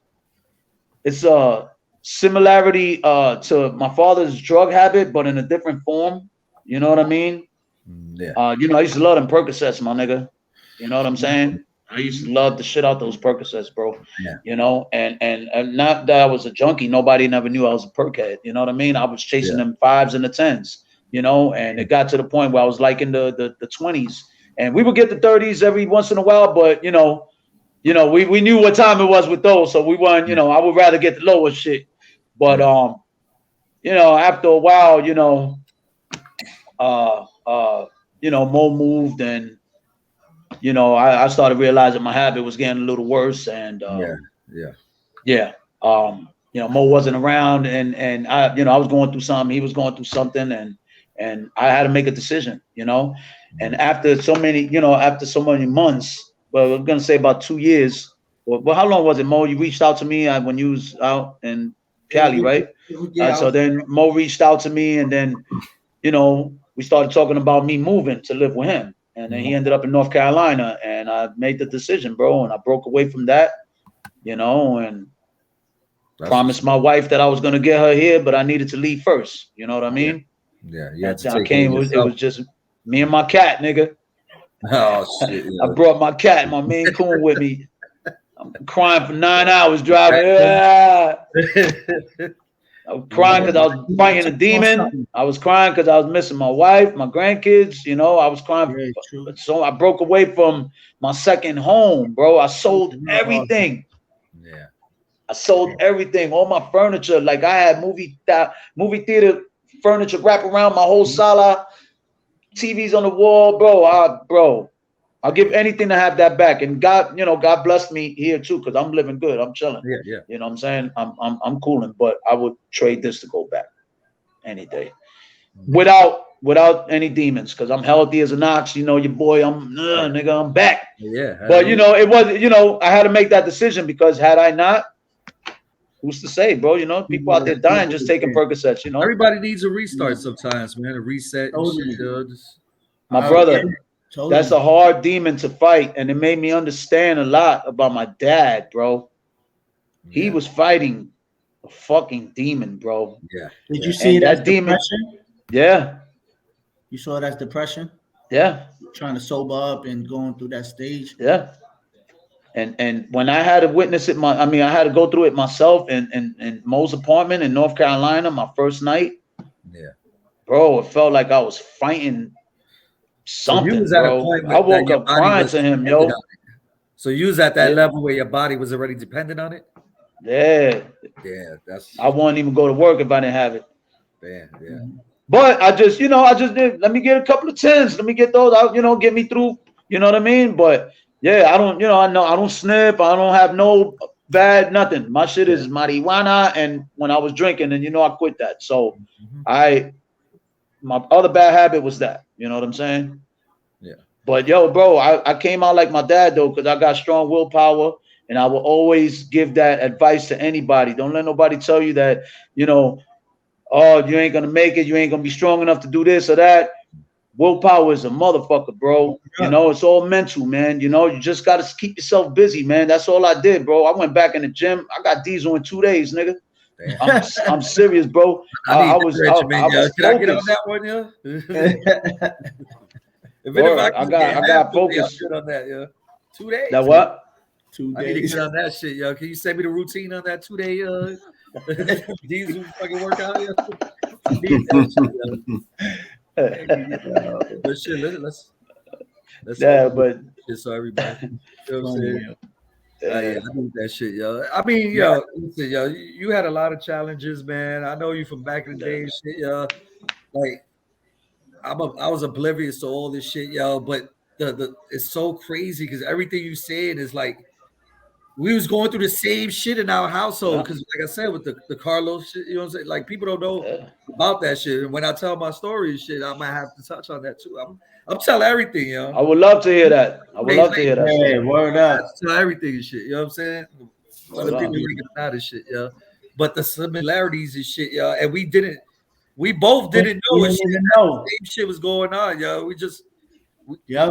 it's a similarity to my father's drug habit, but in a different form. You know what I mean? Yeah. I used to love them Percocets, my nigga. You know what I'm saying? I used to love the shit out those Percocets, bro. Yeah. You know, and not that I was a junkie. Nobody never knew I was a perk head. You know what I mean? I was chasing them 5s and the 10s. You know, and it got to the point where I was like in the 20s, and we would get the 30s every once in a while, but you know, we knew what time it was with those, so we weren't. You know, I would rather get the lower shit. But you know, after a while, you know, Mo moved, and you know, I started realizing my habit was getting a little worse, and you know, Mo wasn't around, and I, you know, I was going through something, he was going through something, and I had to make a decision, you know, and after so many months, well, I'm gonna say about 2 years. Well, how long was it, Mo? You reached out to me when you was out in Cali, right? So then Mo reached out to me, and then, you know, we started talking about me moving to live with him. And then he ended up in North Carolina, and I made the decision, bro. And I broke away from that, you know, and promised my wife that I was going to get her here, but I needed to leave first. You know what I mean? Yeah. That's how I came. It was just me and my cat, nigga. Oh, shit. I brought my cat, my Maine Coon, with me. I'm crying for 9 hours driving. I was crying because I was fighting a demon. I was crying because I was missing my wife, my grandkids. You know, I was crying. So I broke away from my second home, bro. I sold everything. Yeah. I sold everything, all my furniture. Like I had movie theater furniture wrap around my whole sala, TVs on the wall, bro. I'll give anything to have that back. And God, you know, God blessed me here too, because I'm living good. I'm chilling. Yeah. You know what I'm saying? I'm cooling, but I would trade this to go back any day. Without any demons, because I'm healthy as an ox. You know, your boy, nigga, I'm back. Yeah. But you know, it was, you know, I had to make that decision, because had I not, who's to say, bro? You know, people out there dying just taking Percocets, you know. Everybody needs a restart sometimes, man. A reset and shit. My brother. That's a hard demon to fight, and it made me understand a lot about my dad, bro. He was fighting a fucking demon, bro. Yeah. Did you see that demon? Yeah. You saw it as depression? Yeah. Trying to sober up and going through that stage. Yeah. And when I had to witness it, I had to go through it myself in Mo's apartment in North Carolina, my first night. Yeah. Bro, it felt like I was fighting something, so you was at bro. a point I woke up crying to him, yo. So you was at that level where your body was already dependent on it? Yeah. Yeah, I wouldn't even go to work if I didn't have it. Yeah. But I just did, let me get a couple of 10s. Let me get those out, you know, get me through, you know what I mean? But yeah, I don't snip. I don't have no bad nothing. My shit is marijuana, and when I was drinking, and you know, I quit that. So my other bad habit was that, you know what I'm saying? Yeah. But yo, bro, I came out like my dad though, because I got strong willpower, and I will always give that advice to anybody. Don't let nobody tell you that, you know, oh, you ain't gonna make it, you ain't gonna be strong enough to do this or that. Willpower is a motherfucker, bro. You know, it's all mental, man. You know, you just gotta keep yourself busy, man. That's all I did, bro. I went back in the gym. I got diesel in 2 days, nigga. I'm serious, bro. I was Can I get on that one, I got focused on that, yo. 2 days. That what? 2 days. I need to get on that shit, yo. Can you send me the routine on that 2-day diesel fucking workout? Yo? I need that shit, yo. But shit, let's but shit so everybody. You know what I'm saying? I need that shit, yo. I mean, yo, listen, yo, you had a lot of challenges, man. I know you from back in the day, shit, yo. Like, I was oblivious to all this shit, yo. But the it's so crazy because everything you said is like we was going through the same shit in our household. Because, like I said, with the Carlos shit, you know what I'm saying? Like, people don't know about that shit. And when I tell my story and shit, I might have to touch on that too. I'm telling everything, yo. I would love to hear that. I would love to hear that. Hey, word up. Tell everything and shit. You know what I'm saying? One of the people making out of shit, yo. But the similarities and shit, yo. And we both didn't know it. Same shit was going on, yo. We kind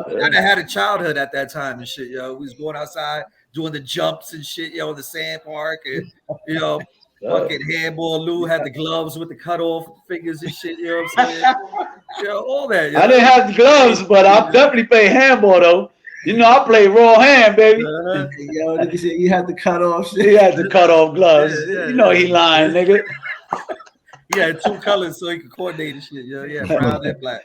of had a childhood at that time and shit, yo. We was going outside doing the jumps and shit, yo, in the sand park, and you know, fucking handball. Lou had the gloves with the cut off fingers and shit. You know what I'm saying? Yo, all that. Yo. I didn't have the gloves, but I'll definitely play handball though. You know, I play raw hand, baby. Yo, nigga said you had to cut off shit. He had to cut off gloves. Yeah, you know he lying, nigga. He had 2 colors so he could coordinate the shit. Yeah, brown and black.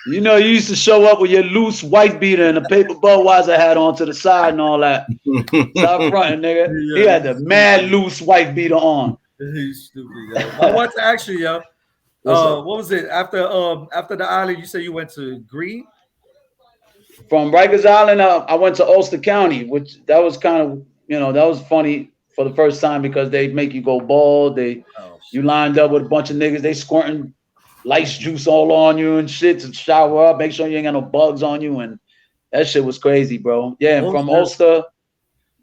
You know, you used to show up with your loose white beater and a paper Budweiser hat on to the side and all that. Stop fronting, nigga. Yeah, he had the mad loose white beater on. He's stupid, yo. I want to ask you, yo. What was it after the island? You said you went to Green. From Rikers Island, I went to Ulster County, which that was kind of, that was funny for the first time because they make you go bald. You lined up with a bunch of niggas. They squirting lice juice all on you and shit to shower up. Make sure you ain't got no bugs on you. And that shit was crazy, bro. Yeah, and from Ulster,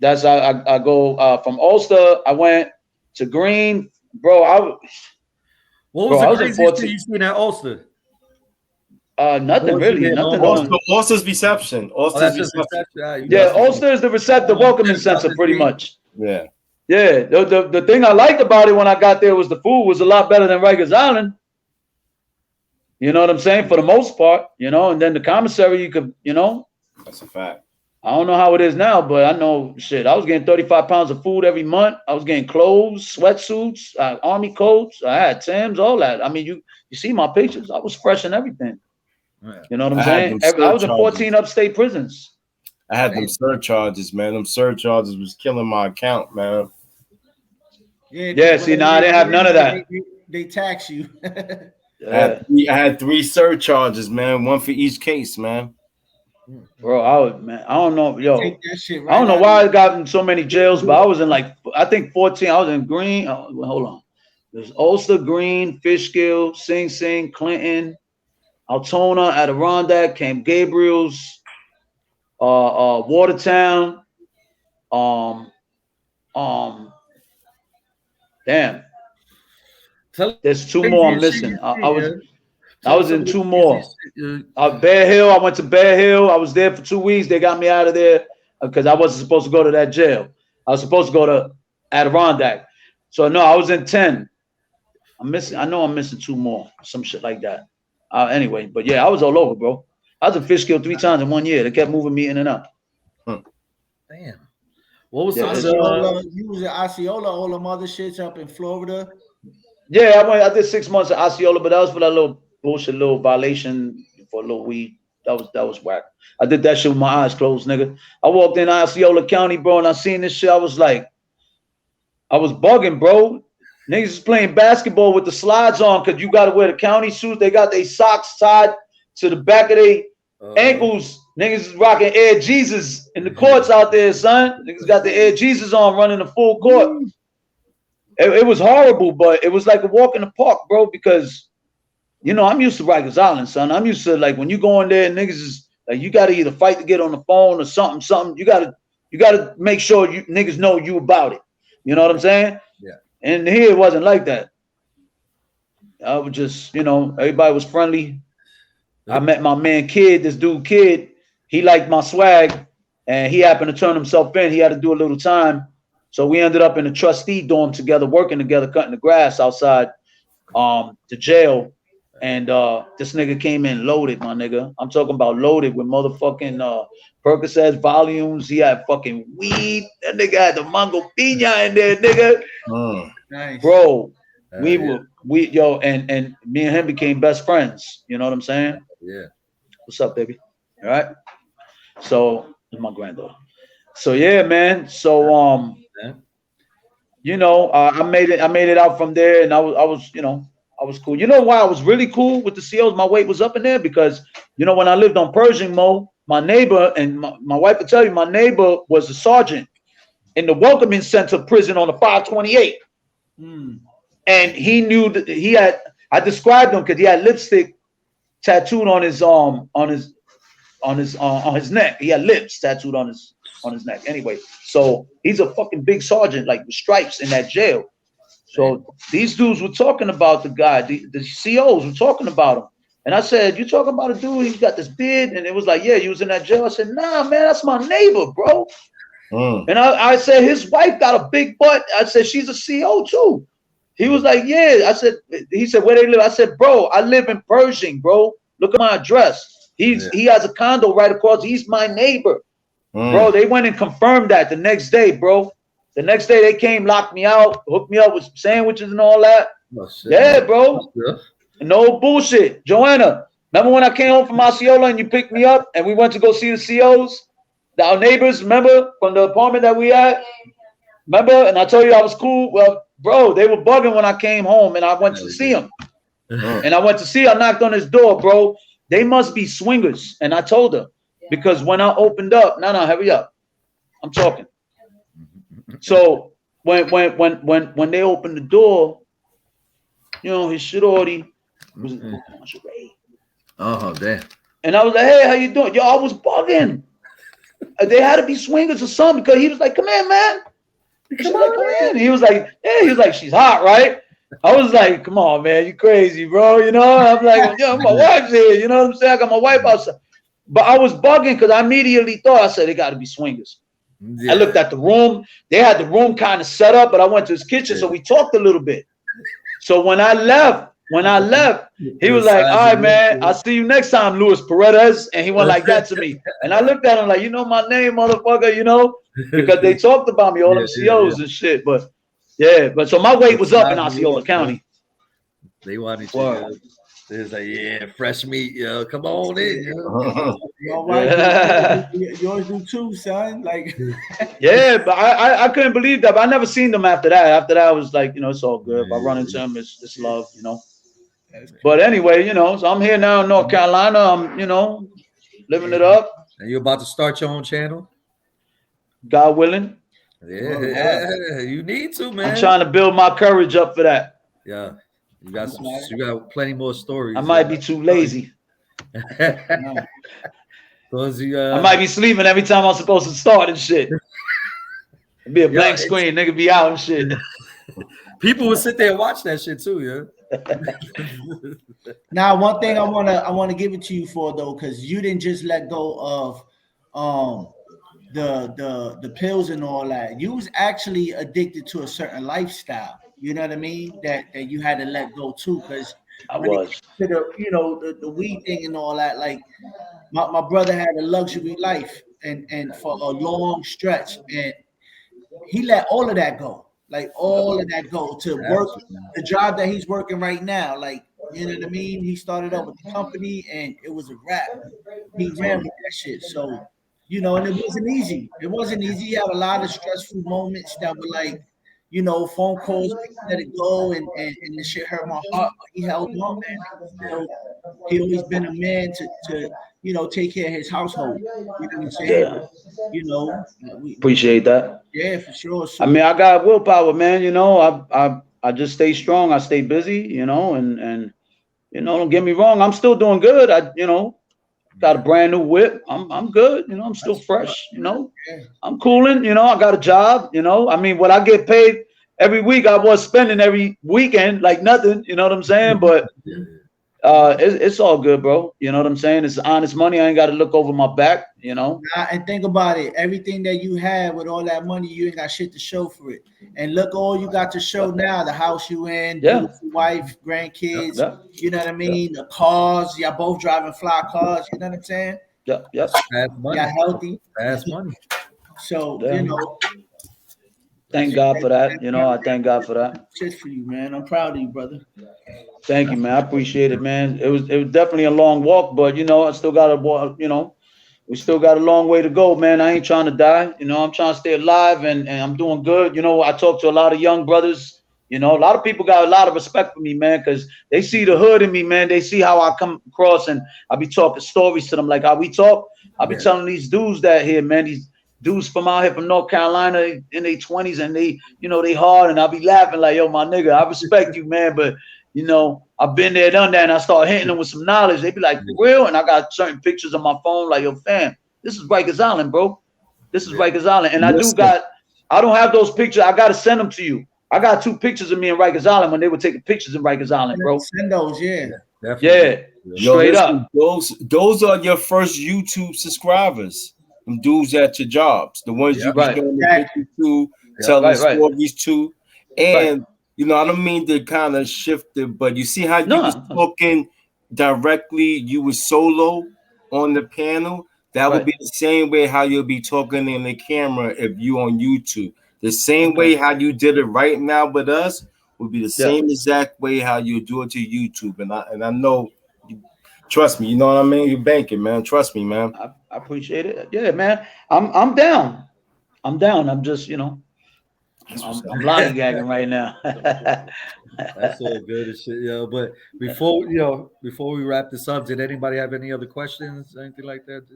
that's how I go. From Ulster, I went to Green. Bro, what was the craziest thing you seen at Ulster? Nothing really. Nothing. Ulster's reception. Ulster's reception. Yeah, Ulster is the receptive welcoming center, pretty much. Yeah. Yeah. The thing I liked about it when I got there was the food was a lot better than Rikers Island. You know what I'm saying? For the most part, and then the commissary, you could, That's a fact. I don't know how it is now, but I know shit. I was getting 35 pounds of food every month. I was getting clothes, sweatsuits, army coats. I had Timbs, all that. I mean, you see my pictures. I was fresh and everything. You know what I'm saying? I was in 14 upstate prisons. I had them surcharges, man. Them surcharges was killing my account, man. Yeah, see, now I didn't have none of that. They tax you. I had 3 surcharges, man. 1 for each case, man. Bro, I don't know, yo. Take that shit right I don't know out. why I got in so many jails, but I was in I think 14. I was in Green. Hold on. There's Ulster, Green, Fishkill, Sing Sing, Clinton, Altona, Adirondack, Camp Gabriel's, Watertown, damn. There's 2 more I'm missing. I was in 2 more. Bear Hill. I went to Bear Hill. I was there for 2 weeks. They got me out of there because I wasn't supposed to go to that jail. I was supposed to go to Adirondack. So no, I was in 10. I know I'm missing 2 more. Some shit like that. Anyway, but yeah, I was all over, bro. I was in Fishkill 3 times in 1 year. They kept moving me in and out. Damn. What was you was at Osceola, all them other shits up in Florida? Yeah, I did 6 months at Osceola, but that was for that little bullshit, little violation for a little weed. That was whack. I did that shit with my eyes closed, nigga. I walked in Osceola County, bro, and I seen this shit. I was bugging, bro. Niggas is playing basketball with the slides on because you got to wear the county suits. They got their socks tied to the back of their ankles. Niggas is rocking Air Jesus in the courts out there, son. Niggas got the Air Jesus on running the full court. It was horrible, but it was like a walk in the park, bro, because, I'm used to Rikers Island, son. I'm used to, like, when you go in there, niggas is, like, you got to either fight to get on the phone or something. You got to make sure you niggas know you about it. You know what I'm saying? Yeah. And here it wasn't like that. I was just, everybody was friendly. I met my man Kid, this dude Kid. He liked my swag, and he happened to turn himself in. He had to do a little time. So we ended up in a trustee dorm together, working together, cutting the grass outside the jail. And this nigga came in loaded, my nigga. I'm talking about loaded with motherfucking Percocet volumes. He had fucking weed. That nigga had the mango piña in there, nigga. Nice. Bro, and me and him became best friends. You know what I'm saying? Yeah. What's up, baby? All right. So, it's my granddaughter. So yeah, man. So I made it out from there, and I was cool. You know why I was really cool with the COs? My weight was up in there because, when I lived on Pershing, Mo, my neighbor, and my wife will tell you, my neighbor was a sergeant in the welcoming center prison on the 528. And he knew that I described him because he had lipstick tattooed on his neck. He had lips tattooed on his neck. Anyway, so he's a fucking big sergeant, like with stripes in that jail. So these dudes were talking about the guy, the COs were talking about him. And I said, you talking about a dude, he's got this beard? And it was like, yeah, he was in that jail. I said, nah, man, that's my neighbor, bro. And I said, his wife got a big butt. I said, she's a CO too. He was like, yeah. He said, where they live? I said, bro, I live in Pershing, bro. Look at my address. He has a condo right across. He's my neighbor, bro. They went and confirmed that the next day, bro. The next day they came, locked me out, hooked me up with sandwiches and all that. Oh, shit, yeah, man. bro. Yeah. No bullshit. Joanna, remember when I came home from Osceola and you picked me up and we went to go see the COs? Our neighbors, remember, from the apartment that we had? Remember? And I told you I was cool. Well, bro, they were bugging when I came home and I went to see them. And I went to see, I knocked on his door, bro. They must be swingers. And I told her, because when I opened up, no, hurry up. I'm talking. So when they opened the door, you know, his shorty was oh damn. And I was like, hey, how you doing? Yo, I was bugging. They had to be swingers or something because he was like, come in, man. Come in. He was like, yeah, he was like, she's hot, right? I was like, come on, man, you crazy, bro. You know, I'm like, yo, my wife's here. You know what I'm saying? I got my wife outside. But I was bugging because I immediately thought, I said, they got to be swingers. Yeah. I looked at the room. They had the room kind of set up, but I went to his kitchen, so we talked a little bit. So when I left, he was like, all right, man, I'll see you next time, Luis Paredes. And he went like that to me. And I looked at him like, you know my name, motherfucker, you know, because they talked about me, all them COs and shit. But yeah, but so my weight was up in Osceola County. They wanted you. They was like, yeah, fresh meat, yo. Come on in, yo. Yours do too, son. Like, yeah, but I couldn't believe that. But I never seen them after that. After that, I was like, you know, it's all good. If I run into him, it's love, you know. But anyway, you know, so I'm here now in North Carolina. I'm, you know, living it up. And you're about to start your own channel? God willing. Yeah, you need to, man. I'm trying to build my courage up for that. Yeah. You got plenty more stories. I might be too lazy. I might be sleeping every time I'm supposed to start and shit. It'd be a blank screen, nigga be out and shit. People would sit there and watch that shit too, yeah. Now, one thing I wanna give it to you for though, because you didn't just let go of the pills and all that. You was actually addicted to a certain lifestyle. You know what I mean? That you had to let go too, because when it comes to the weed thing and all that, like my brother had a luxury life and for a long stretch, and he let all of that go, like all of that go to work the job that he's working right now. Like, you know what I mean? He started up with the company and it was a wrap. He ran with that shit. So, you know, and it wasn't easy. It wasn't easy. He had a lot of stressful moments that were like, you know, phone calls, let it go, and the shit hurt my heart. But he held on, man. You know, he always been a man to you know, take care of his household. You know what I'm saying? Yeah. You know, appreciate that. Yeah, for sure. So, I mean, I got willpower, man. You know, I just stay strong. I stay busy. You know, and you know, don't get me wrong. I'm still doing good. I got a brand new whip. I'm good. You know, I'm still fresh. You know, I'm cooling. You know, I got a job. You know, I mean, what I get paid every week, I was spending every weekend like nothing. You know what I'm saying? But it's all good, bro. You know what I'm saying? It's honest money. I ain't got to look over my back. You know. And think about it. Everything that you had with all that money, you ain't got shit to show for it. And look, all you got to show now: the house you in, beautiful wife, grandkids. You know what I mean? The cars. Y'all both driving fly cars. You know what I'm saying? Yep. Fast money. Y'all healthy. Fast money. So you know. Thank God for that. You know, I thank God for that. Shit for you, man. I'm proud of you, brother. Thank you, man. I appreciate it, man. It was definitely a long walk, but you know, I still got to walk. You know, we still got a long way to go, man. I ain't trying to die. You know, I'm trying to stay alive, and I'm doing good. You know, I talk to a lot of young brothers. You know, a lot of people got a lot of respect for me, man, because they see the hood in me, man. They see how I come across, and I be talking stories to them like how we talk. I be telling these dudes that here, man, these dudes from out here from North Carolina in their 20s, and they, you know, they hard, and I'll be laughing like, yo, my nigga, I respect you, man, but you know, I've been there, done that, and I start hitting them with some knowledge. They be like, for real? And I got certain pictures on my phone, like, yo, fam, this is Rikers Island, bro. This is Rikers Island. And I don't have those pictures. I got to send them to you. I got 2 pictures of me in Rikers Island when they were taking pictures in Rikers Island, bro. Send those, yeah. Yeah, straight up. Those are your first YouTube subscribers. Them dudes at your jobs. The ones you be showing the pictures to, telling stories to. And you know, I don't mean to kind of shift it, but you see how you was talking directly, you was solo on the panel, that would be the same way how you'll be talking in the camera if you on YouTube. The same way how you did it right now with us would be the same exact way how you do it to YouTube. And I know, trust me, you know what I mean? You're banking, man. Trust me, man. I appreciate it. Yeah, man. I'm down. I'm down. I'm just, I'm lollygagging right now. That's all good and shit, yo. But before we wrap this up, did anybody have any other questions, anything like that?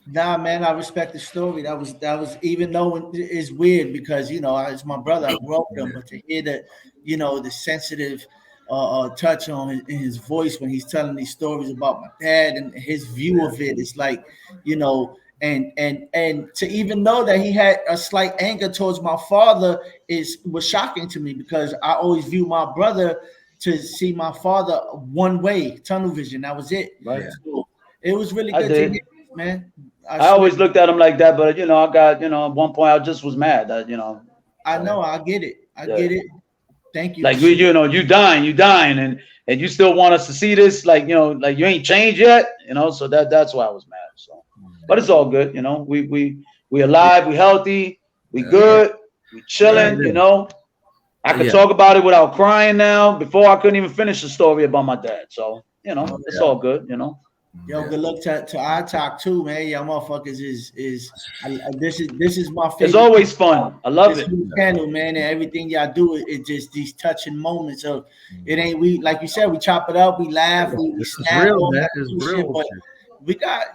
Nah, man, I respect the story. That was even though it's weird because it's my brother. I grew up with him, but to hear that, the sensitive touch on in his voice when he's telling these stories about my dad and his view of it, it's like, and to even know that he had a slight anger towards my father was shocking to me because I always view my brother to see my father one way, tunnel vision. That was it. Right. So it was really good to hear, man. I always looked at him like that, but I got at one point I just was mad that I know, I get it. I get it. Thank you. Like you dying, and you still want us to see this, like like you ain't changed yet, So that's why I was mad. So, but it's all good, we alive, we healthy, we good, we chilling, I can talk about it without crying now. Before I couldn't even finish the story about my dad. So it's all good, Yo, good luck to our talk too, man. Y'all motherfuckers this is my favorite. It's always fun. I love it. Channel, man, and everything y'all do, it just these touching moments of it ain't we like you said, we chop it up, we laugh, we snap, real, man. It's real. But we got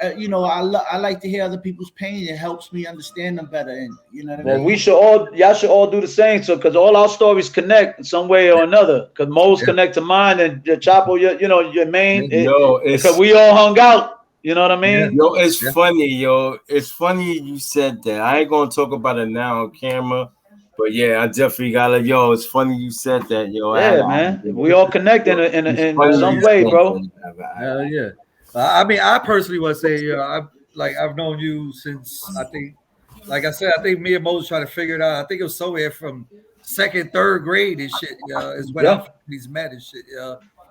I like to hear other people's pain. It helps me understand them better, and what I mean? Y'all should all do the same. So, because all our stories connect in some way or another. Because Mo's connect to mine, and your Chapo, your main. Because we all hung out. You know what I mean? Yo, it's funny, yo. It's funny you said that. I ain't gonna talk about it now on camera, but yeah, I definitely gotta. Yo, it's funny you said that, yo. Yeah, man. We all connect in some way, bro. Hell yeah. I mean, I personally want to say, I've known you since I think me and Mo was trying to figure it out. I think it was somewhere from second, third grade and shit. Is when our families met and shit.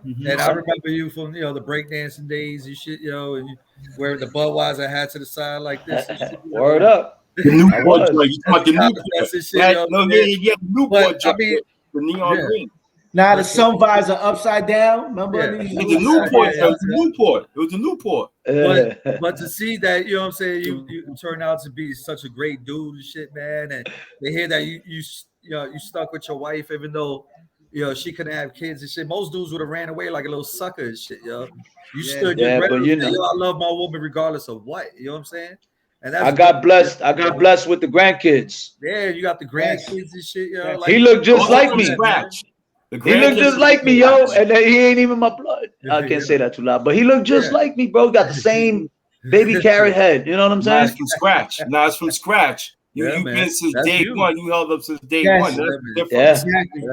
And I remember you from the breakdancing days and shit, and you wearing the Budweiser hat to the side like this. And shit, Word up. The Newport joint. You talking the Newport joint. The neon green. Now the sun visor upside down. Remember the Newport? It was the Newport. It was the Newport. But to see that, what I'm saying, you turn out to be such a great dude and shit, man, and they hear that you stuck with your wife even though she couldn't have kids and shit. Most dudes would have ran away like a little sucker and shit, yo. You stood your ground. I love my woman regardless of what. You know what I'm saying? And that's I got blessed with the grandkids. Yeah, you got the grandkids and shit, yo. Like, he looked just like me. He looked just like me, yo, and he ain't even my blood. I can't say that too loud, but he looked just like me, bro. Got the same baby carrot head. You know what I'm saying? It's from scratch. Now it's from scratch. You've been since day one. You held up since day one. That's different.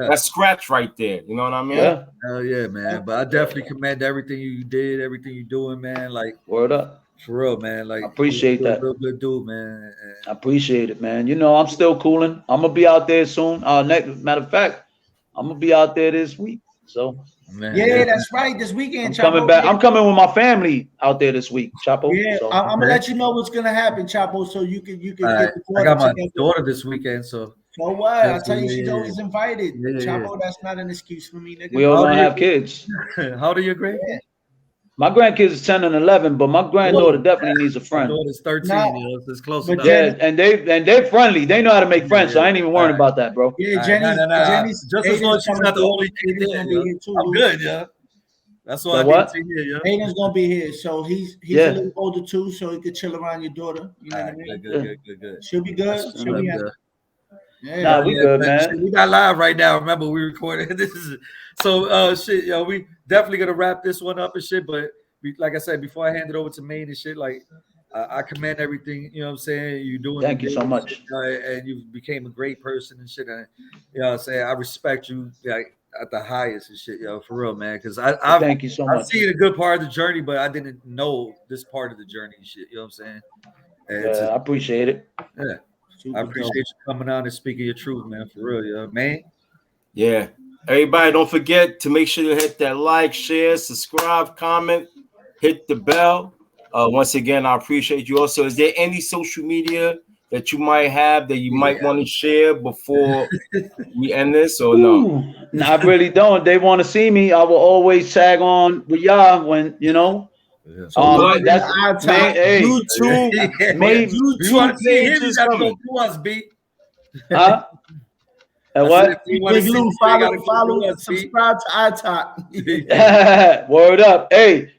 That's scratch right there. You know what I mean? Yeah. Hell yeah, man. But I definitely commend everything you did, everything you're doing, man. Like, word up. For real, man. Like, I appreciate that. Real good dude, man. I appreciate it, man. I'm still cooling. I'm gonna be out there soon. Matter of fact, I'm gonna be out there this week. So that's right. This weekend, I'm coming back. I'm coming with my family out there this week, Chapo. Yeah, so, I'm gonna let you know what's gonna happen, Chapo, so you can get the I got my daughter this weekend, so what? I tell you, she's always invited. Chapo, that's not an excuse for me, nigga. We all gonna have kids. How old are your great? My grandkids is 10 and 11, but my granddaughter definitely needs a friend. My daughter's 13. It's close enough. Yeah, and they're friendly. They know how to make friends, so I ain't even worrying about that, bro. Yeah, Jenny's just as long as she's not the only kid there. I'm good, yeah. That's why I need to hear, yeah. Aiden's gonna be here, so he's a little older too, so he could chill around your daughter. You know what I mean? Good. She'll be good. She'll be happy. Yeah, we good, man. We got live right now. Remember, we recorded. This is so shit, yo. We definitely gonna wrap this one up and shit. But like I said, before I hand it over to Maine and shit, like I commend everything. You know what I'm saying? You're doing. Thank you so much. And you became a great person and shit. And you know what I'm saying? I respect you like at the highest and shit, yo, for real, man. Because thank you so much. I've seen a good part of the journey, but I didn't know this part of the journey and shit. You know what I'm saying? And I appreciate it. Yeah. I appreciate you coming on and speaking your truth, man. For real, yo, man. Yeah. Everybody, don't forget to make sure you hit that like, share, subscribe, comment, hit the bell. Once again, I appreciate you. Also, is there any social media that you might have that you might want to share before we end this, or no? Ooh, no, I really don't. They want to see me. I will always tag on with y'all when So that's man. Hey, YouTube, maybe We want YouTube to see him. page You is got to go coming. through us, B. huh? And I what? said, we want to Big see Lou, you. You got to go follow, through us, B. subscribe to iTalk. Word up. Hey,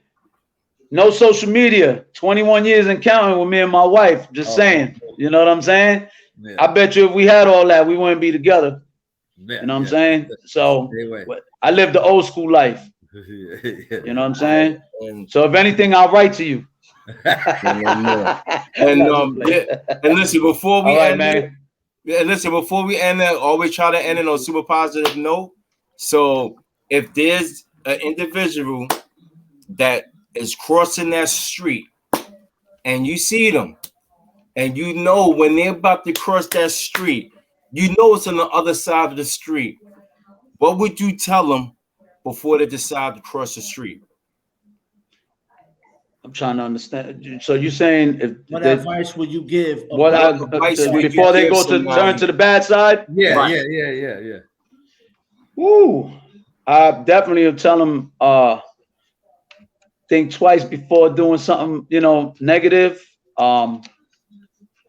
no social media. 21 years and counting with me and my wife. Just saying. You know what I'm saying? Yeah. I bet you if we had all that, we wouldn't be together. Yeah, You know what I'm saying? So Anyway. I live the old school life. You know what I'm saying? So if anything, I'll write to you. And listen, before we end it, always try to end it on a super positive note. So if there's an individual that is crossing that street and you see them, and you know when they're about to cross that street, you know it's on the other side of the street, what would you tell them before they decide to cross the street? I'm trying to understand. So you're saying if What advice would you give? Before they go to turn to the bad side? Yeah. Ooh, I definitely will tell them think twice before doing something, negative.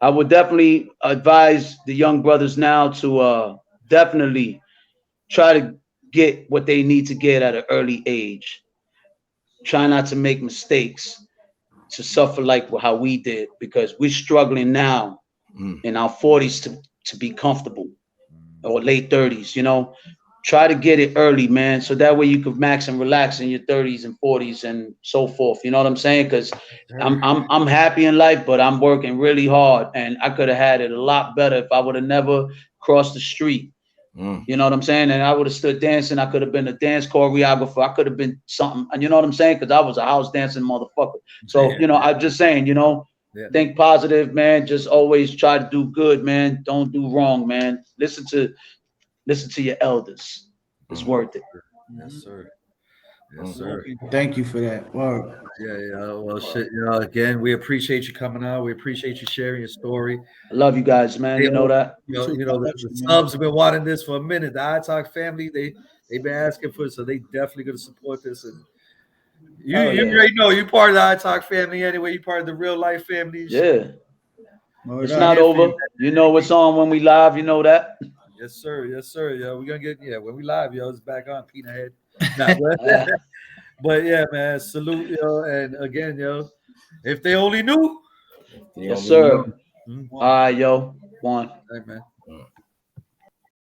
I would definitely advise the young brothers now to definitely try to get what they need to get at an early age. Try not to make mistakes, to suffer like how we did, because we're struggling now in our 40s to be comfortable, or late 30s. Try to get it early, man, so that way you can max and relax in your 30s and 40s and so forth. You know what I'm saying? Because I'm happy in life, but I'm working really hard, and I could have had it a lot better if I would have never crossed the street. You know what I'm saying? And I would have stood dancing. I could have been a dance choreographer. I could have been something. And you know what I'm saying? Because I was a house dancing motherfucker. So, I'm just saying, think positive, man. Just always try to do good, man. Don't do wrong, man. Listen to your elders. It's worth it. Yes, sir. Yes, sir. Thank you for that. Word. Yeah. Well, shit. Again, we appreciate you coming out. We appreciate you sharing your story. I love you guys, man. You know that. The subs have been wanting this for a minute. The iTalk family, they've been asking for it, so they definitely going to support this. And you already know you're part of the iTalk family anyway. You're part of the real life family. Yeah. It's not over. You know what's on when we live. You know that. Yes, sir. Yeah, we're gonna get when we live, it's back on Peanut Head. But yeah, man, salute, and again, if they only knew. Yes, sir. All right, yo. One. Hey, man.